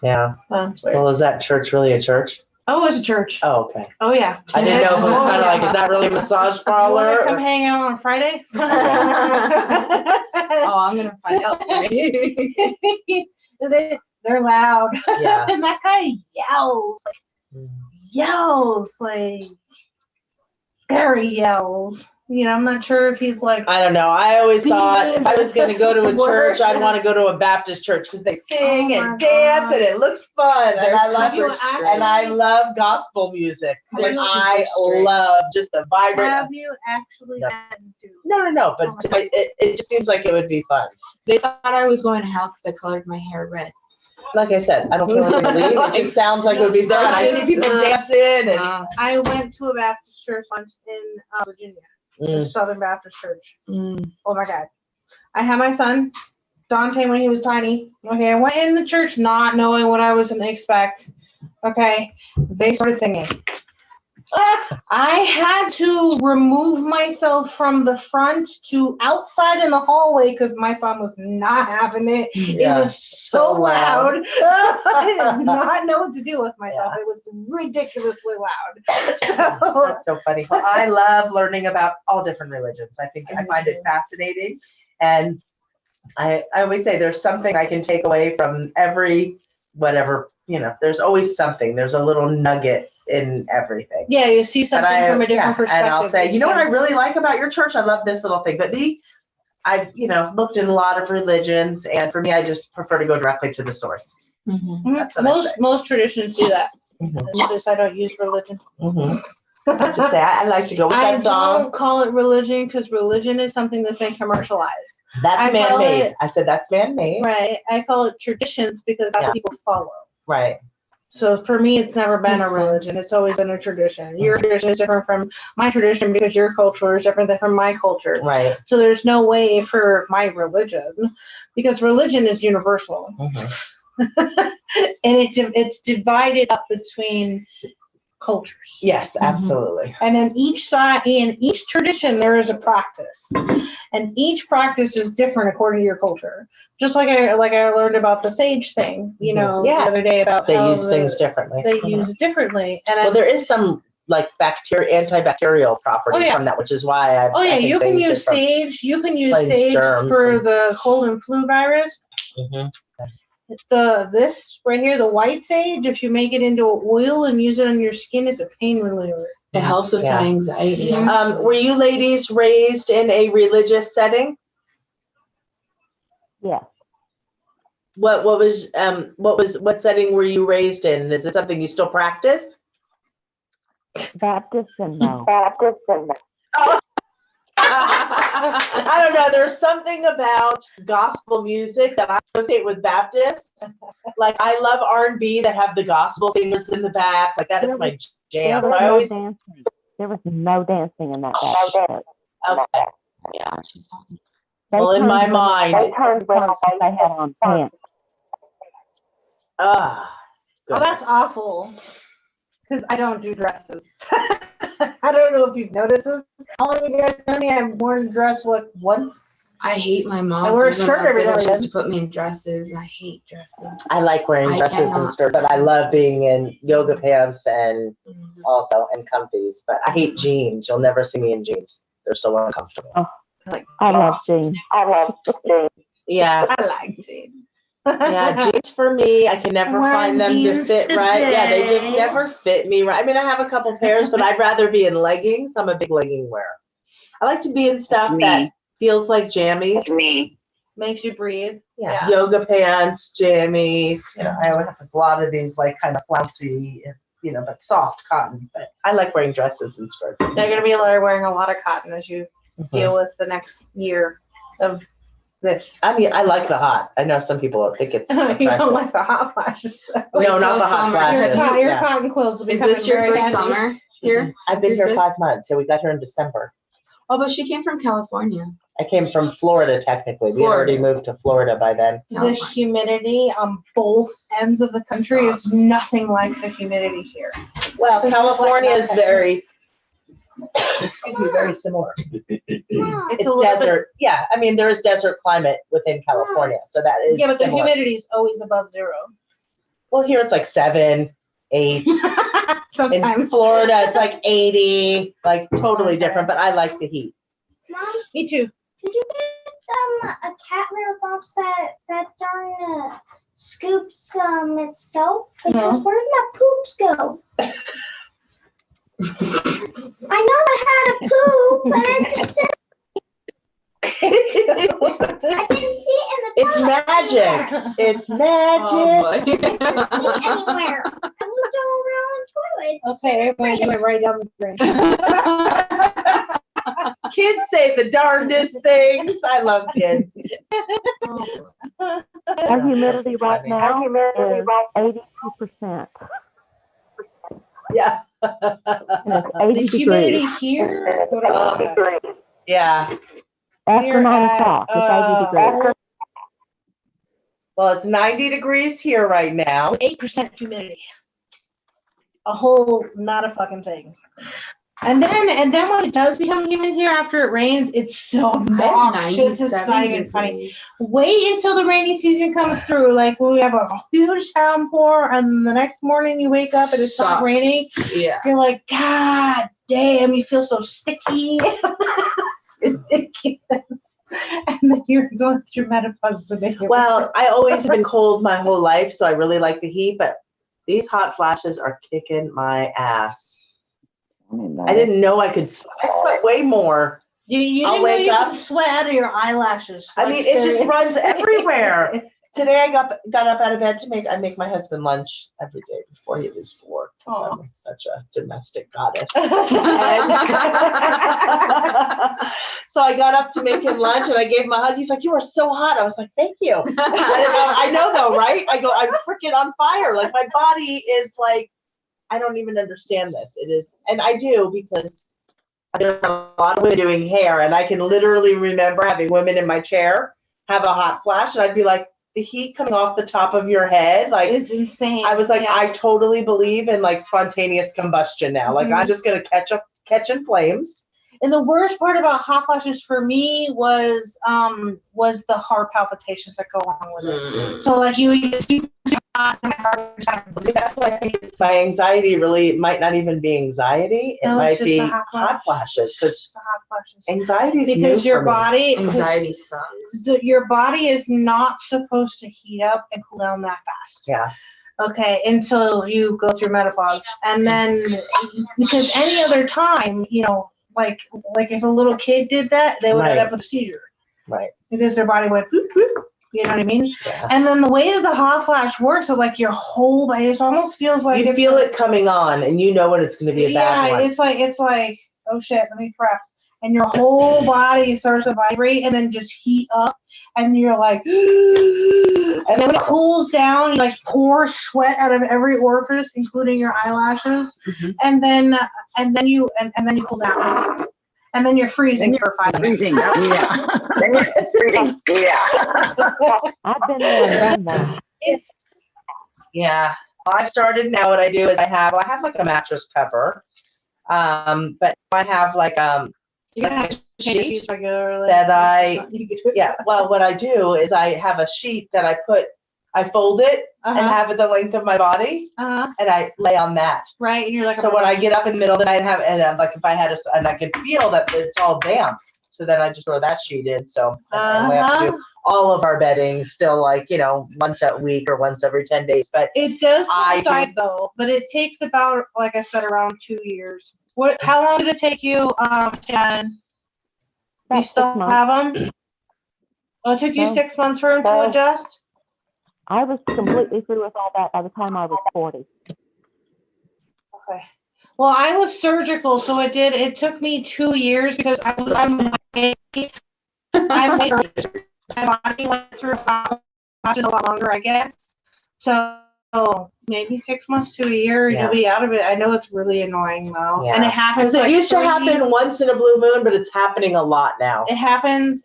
Yeah. it's weird. Well, is that church really a church? Oh, it's a church. Oh, okay. Oh, yeah. I didn't know if it was kind of like, is that really a massage You want parlor? to come or- hang out on Friday? Oh, I'm gonna find out. They're loud. Yeah. And that guy yells, scary yells. I'm not sure if he's like, I don't know. I always thought if I was going to go to a Word. church, I'd want to go to a Baptist church because they sing Oh my and dance and gosh. it looks fun. They're And I love super you strict. and I love gospel music, They're which super I strict. love. Just the vibrant. have you actually No. been to? No. But Oh my God. it just seems like it would be fun. They thought I was going to hell because I colored my hair red. Like I said, I don't feel like we leave. It just sounds like it would be fun. I see people dancing and. I went to a Baptist church once in Virginia, Mm. Southern Baptist Church. Oh my God. I had my son, Dante, when he was tiny. Okay, I went in the church not knowing what I was going to expect. Okay, they started singing. I had to remove myself from the front to outside in the hallway because my son was not having it. Yeah, It was so so loud. loud. I did not know what to do with myself. It was ridiculously loud. So, That's so funny. Well, I love learning about all different religions. I find it fascinating. And I always say there's something I can take away from every whatever, there's always something. There's a little nugget in everything. yeah, you see something from a different perspective. And I'll say, what I really like about your church? I love this little thing. But I've, looked in a lot of religions, and for me, I just prefer to go directly to the source. Mhm. That's what I say. Most traditions do that. Mhm. Notice I don't use religion. I just say, I like to go with I that song. don't call it religion because religion is something that's been commercialized. That's I call man-made. it- I said, that's man-made. Right. I call it traditions because that's Yeah. what people follow. Right. So for me, it's never been Makes a religion. It's always been a tradition. Your tradition is different from my tradition because your culture is different than from my culture. Right. So there's no way for my religion because religion is universal. Mhm. And it's divided up between cultures. Yes, absolutely. And in each tradition, there is a practice, and each practice is different according to your culture. Just like I learned about the sage thing, Yeah. the other day about They how use things differently. they use it differently. And Well, there is some like antibacterial properties Oh, yeah. from that, which is why I. oh yeah, I think you they can use it use from- sage. You can use plain sage germs for and- the cold and flu virus. Mhm. It's this right here, the white sage. If you make it into an oil and use it on your skin, it's a pain reliever. It helps with Yeah. my anxiety. Were you ladies raised in a religious setting? Yes. What setting were you raised in? Is it something you still practice? Baptist and no. I don't know. There's something about gospel music that I associate with Baptist. Like I love R&B that have the gospel singers in the back. Like that is my jam. So I always dancing. There was no dancing in that Baptist church. okay. Yeah. They Well, in my turned mind, they turned red because they had on pants. Oh, that's goodness. awful. Because I don't do dresses. I don't know if you've noticed this. All of you guys know me. I've worn a dress once. I hate my mom. I wear a 'cause when skirt I was every little, now she and used to put me in dresses. I hate dresses. I like wearing I dresses and cannot skirts, but I stand love it. being in yoga pants and also and comfies. But I hate jeans. You'll never see me in jeans. They're so uncomfortable. Like, I love jeans. Yeah. I like jeans. Yeah, jeans for me, I can never I'm find them wearing to jeans fit right. Yeah, they just today. never fit me right. I mean, I have a couple pairs, but I'd rather be in leggings. I'm a big legging wearer. I like to be in stuff that feels like jammies. Makes you breathe. Yeah, Yeah. yoga pants, jammies. I have a lot of these like kind of flouncy, but soft cotton. But I like wearing dresses and skirts. They're going to be wearing a lot of cotton as you deal with the next year of this. I mean, I like the hot. I know some people think it's You don't oppressive. like the hot flashes. Wait No, not till the hot summer. flashes. Your Yeah. cotton clothes will be Is coming this your very first handy. summer here? I've been Here's here this? 5 months. Yeah, we got here in December. Oh, but she came from California. I came from Florida, technically. We had already Florida. moved to Florida by then. The humidity on both ends of the country is nothing like the humidity here. Well, It's California like is nothing. very, excuse me, very similar. Mom, It's a It's little bit- desert. Yeah, I mean, there is desert climate within California, so that is Yeah, but the similar. humidity is always above zero. Well, here it's like 7, 8. In Sometimes. Florida, it's like 80, like totally different, but I like the heat. Mom, Me too. did you get a cat litter box that darn scoops itself? Because No. where did my poops go? I know I had a poop. I can see it in the It's magic. It's magic. I can't see it anywhere. I looked all around too. It's Okay, it went right down the drain. Kids say the darndest things. I love kids. Our humidity right now is 82%. Yeah. And it's The 80 humidity degrees. here. What about that? Yeah. After We're 9 at, o'clock, it's 80 degrees. Well, it's 90 degrees here right now. 8% humidity. A whole, not a fucking thing. And then when it does become humid here after it rains, it's so obnoxious. It's not even funny. Wait until the rainy season comes through. Like when we have a huge downpour, and then the next morning you wake up and it's not Sucks. raining. Yeah. You're like, God damn, you feel so sticky. It's ridiculous. And then you're going through menopause. So then you're Well, I always have been cold my whole life, so I really like the heat, but these hot flashes are kicking my ass. I didn't know I could I sweat way more. you I'll didn't know wake you up- could sweat out of your eyelashes. I Like, mean, it just seriously. runs everywhere. Today I got up out of bed to I make my husband lunch every day before he leaves for work. 'Cause Aw. I'm such a domestic goddess. So I got up to make him lunch and I gave him a hug. He's like, "You are so hot." I was like, "Thank you." I know though, right? I go, "I'm freaking on fire." Like my body is like, I don't even understand this. It is, and I do because there's a lot of women doing hair, and I can literally remember having women in my chair have a hot flash, and I'd be like, the heat coming off the top of your head, like It's insane. I was like, Yeah. I totally believe in like spontaneous combustion now. Like Mhm. I'm just gonna catch in flames. And the worst part about hot flashes for me was the heart palpitations that go along with it. So like you get super hot and my heart is kind of- See, that's why I think it's my anxiety really might not even be anxiety. It No, might it's just be a hot flash. hot flashes because Just the hot flashes. anxiety is Because new your for me. body Anxiety sucks. your body is not supposed to heat up and cool down that fast. Yeah. Okay, until you go through menopause. And then because any other time, like if a little kid did that, they would end Right. up with a seizure. Right. Because their body went boop, boop, you know what I mean? Yeah. And then the way that the hot flash works, so like your whole body, it almost feels like You it's feel like- it coming on, and you know when it's going to be a bad yeah, one. it's like, oh shit, let me prep. And your whole body starts to vibrate and then just heat up, and you're like, and then when it cools down, you like pour sweat out of every orifice, including your eyelashes, Mhm. and then you cool down, and then you're freezing for 5 minutes. Freezing, yeah. Then you're freezing, yeah. I've been there and done that. It's Yeah. Well, I've started now. What I do is I have like a mattress cover, but I have like you gotta have to change your sheets regularly. that yeah. Well, what I do is I have a sheet that I fold it and Uh-huh. have it the length of my body, Uh-huh. and I lay on that. Right, and you're like, So when I get up in the middle of the night and I'm like, if I had and I can feel that it's all damp, so then I just throw that sheet in. So and we have to do all of our bedding still, like, once a week or once every 10 days. But It does I subside though, but it takes about, like I said, around 2 years. How long did it take you, Jen? You About still 6 months. have them? Oh, it took you No. 6 months for them to No. adjust? I was completely through with all that by the time I was 40. Okay. Well, I was surgical, so it took me 2 years because my body went through a lot longer, I guess. So maybe 6 months to a year, Yeah. you'll be out of it. I know it's really annoying though. And Yeah. it happens because it like used to 3 happen once in a blue moon, but it's happening a lot now. It happens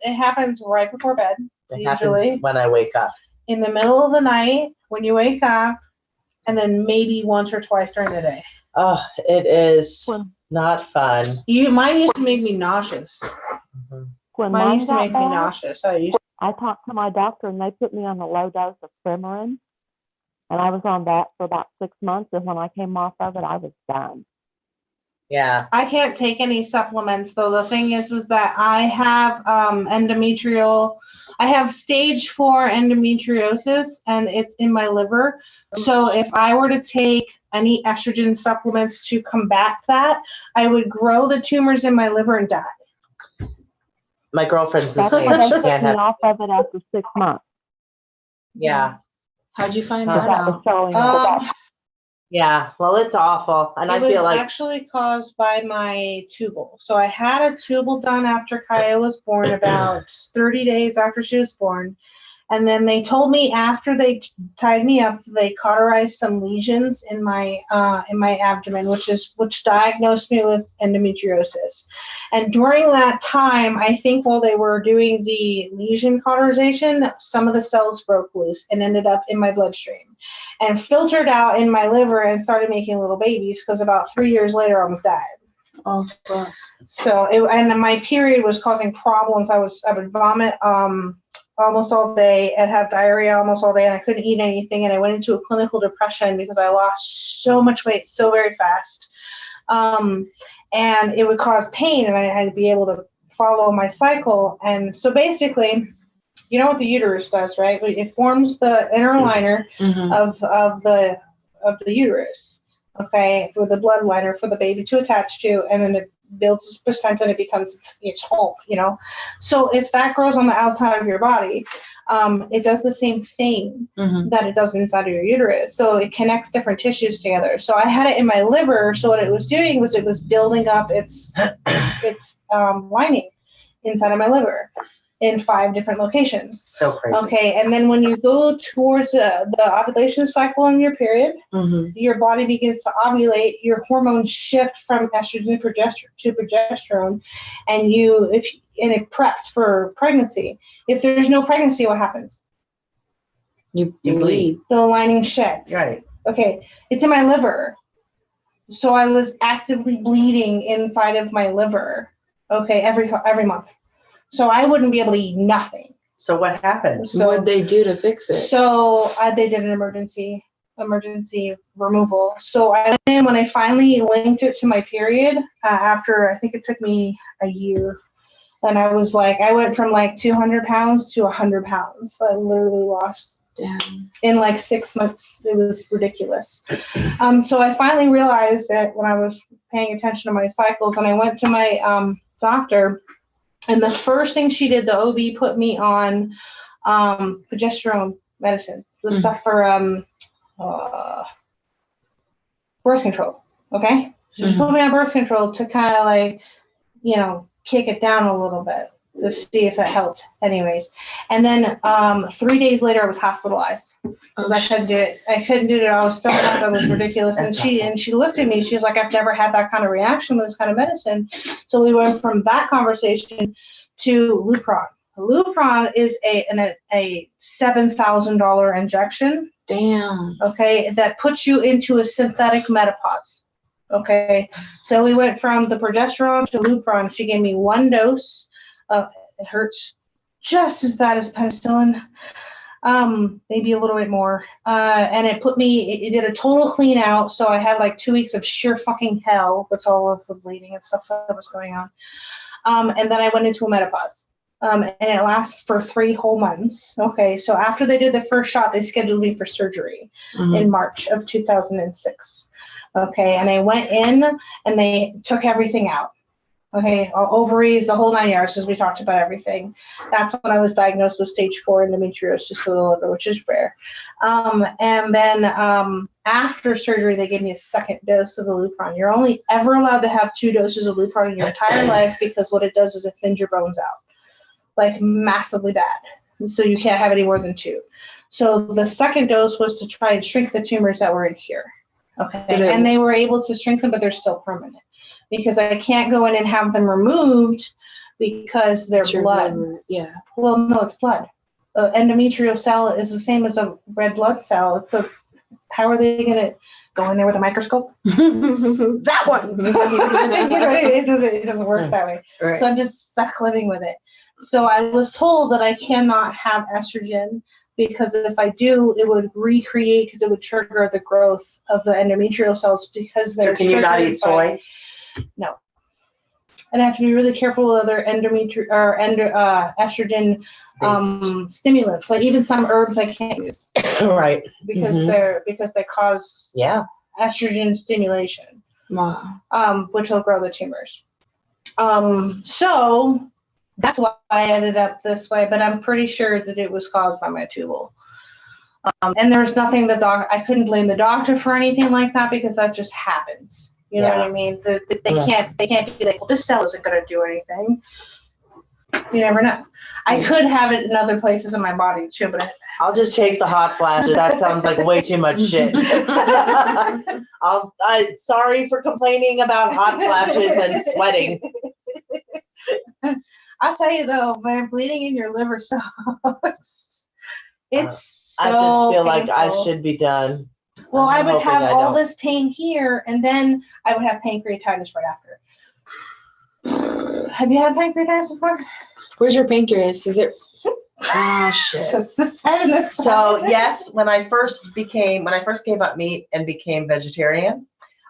right before bed, It usually. happens when I wake up. in the middle of the night when you wake up, and then maybe once or twice during the day. Oh, it is When, not fun. Mine used to make me nauseous. Mhm. when Mine mine used to got make me bad, nauseous. I talked to my doctor and they put me on a low dose of Premarin. And I was on that for about 6 months. And when I came off of it, I was done. Yeah. I can't take any supplements though. The thing is that I have endometrial. I have stage 4 endometriosis, and it's in my liver. So if I were to take any estrogen supplements to combat that, I would grow the tumors in my liver and die. My girlfriend's the That's same. why they She took can't me have. off of it after 6 months. Yeah. How'd you find Huh. that That was out? showing up. Yeah. Well, it's awful, and I It was feel like actually caused by my tubal. So I had a tubal done after Kaya was born, about 30 days after she was born. And then they told me after they tied me up, they cauterized some lesions in my abdomen, which diagnosed me with endometriosis. And during that time, I think while they were doing the lesion cauterization, some of the cells broke loose and ended up in my bloodstream and filtered out in my liver and started making little babies, because about 3 years later, I almost died. Oh, fuck. So and then my period was causing problems. I would vomit almost all day and have diarrhea almost all day, and I couldn't eat anything, and I went into a clinical depression because I lost so much weight so very fast. And it would cause pain, and I had to be able to follow my cycle. And so basically, you know what the uterus does, right? It forms the inner liner Mhm. of the uterus, okay, for the blood liner for the baby to attach to, and then it builds this placenta and it becomes its home, you know. So if that grows on the outside of your body, it does the same thing Mhm. that it does inside of your uterus. So it connects different tissues together. So I had it in my liver. So what it was doing was it was building up its lining inside of my liver in 5 different locations. so crazy. Okay, and then when you go towards the ovulation cycle in your period, Mhm. your body begins to ovulate, your hormones shift from estrogen to progesterone, and it preps for pregnancy. If there's no pregnancy, what happens? You You bleed. The lining sheds. Right. Okay, it's in my liver. So I was actively bleeding inside of my liver, okay, every month. So I wouldn't be able to eat nothing. So what happened? So What'd they do to fix it? So they did an emergency removal. So I went in when I finally linked it to my period, after I think it took me a year. And I was like, I went from like 200 pounds to 100 pounds. I literally lost Damn. in like 6 months. It was ridiculous. So I finally realized that when I was paying attention to my cycles, and I went to my doctor, and the first thing she did, the OB put me on progesterone medicine, the stuff for birth control. Okay, so she put me on birth control to kind of like, kick it down a little bit to see if that helped. Anyways, and then 3 days later, I was hospitalized because I couldn't do it. I couldn't do it. I was stomach up. That was ridiculous. And she looked at me. She was like, "I've never had that kind of reaction with this kind of medicine." So we went from that conversation to Lupron. Lupron is a $7,000 injection. Damn. Okay, that puts you into a synthetic menopause. Okay, so we went from the progesterone to Lupron. She gave me 1 dose. It hurts just as bad as penicillin, maybe a little bit more. And it did a total clean out. So I had like 2 weeks of sheer fucking hell with all of the bleeding and stuff that was going on. And then I went into a menopause. And it lasts for 3 whole months. Okay, so after they did the first shot, they scheduled me for surgery in March of 2006. Okay, and I went in and they took everything out. Okay, ovaries, the whole 9 yards, because we talked about everything. That's when I was diagnosed with stage 4 endometriosis of the liver, which is rare. And then after surgery, they gave me a 2nd dose of the Lupron. You're only ever allowed to have 2 doses of Lupron in your entire life, because what it does is it thins your bones out, like massively bad. So you can't have any more than 2. So the 2nd dose was to try and shrink the tumors that were in here. Okay, and they were able to shrink them, but they're still permanent, because I can't go in and have them removed because they're blood. Yeah. Well, no, it's blood. Endometrial cell is the same as a red blood cell. How are they going to go in there with a microscope? That one. It doesn't work that way. Right. So I'm just stuck living with it. So I was told that I cannot have estrogen, because if I do, it would recreate, because it would trigger the growth of the endometrial cells, because they're So can you not triggered eat soy? No. And I have to be really careful with other estrogen stimulants. Like even some herbs I can't use Right. because they cause estrogen stimulation, Wow. which will grow the tumors. So That's why I ended up this way, but I'm pretty sure that it was caused by my tubal. And there's nothing I couldn't blame the doctor for anything like that because that just happens. You know what I mean? They can't be like, well, this cell isn't going to do anything. You never know. I could have it in other places in my body too, but I'll just take the hot flashes. That sounds like way too much shit. Sorry for complaining about hot flashes and sweating. I'll tell you though, man, bleeding in your liver sucks. It's so I just feel like I painful. should be done. Well, I I'm would hoping have I all don't. this pain here, and then I would have pancreatitis right after. Have you had pancreatitis before? Where's your pancreas? Is it? Ah, shit. So it's the side and the So side. yes, when I first gave up meat and became vegetarian,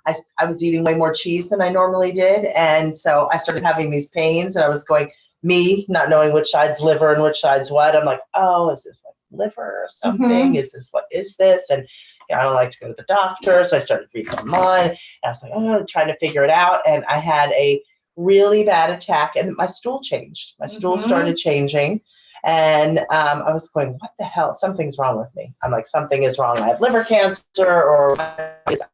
I was eating way more cheese than I normally did. And so I started having these pains and I was going, not knowing which side's liver and which side's what. I'm like, oh, is this like liver or something? Is this, what is this? And I don't like to go to the doctor. So I started reading online. And I was like, oh, trying to figure it out. And I had a really bad attack and my stool changed. My stool started changing. And I was going, what the hell? Something's wrong with me. I'm like, something is wrong. I have liver cancer or what is that?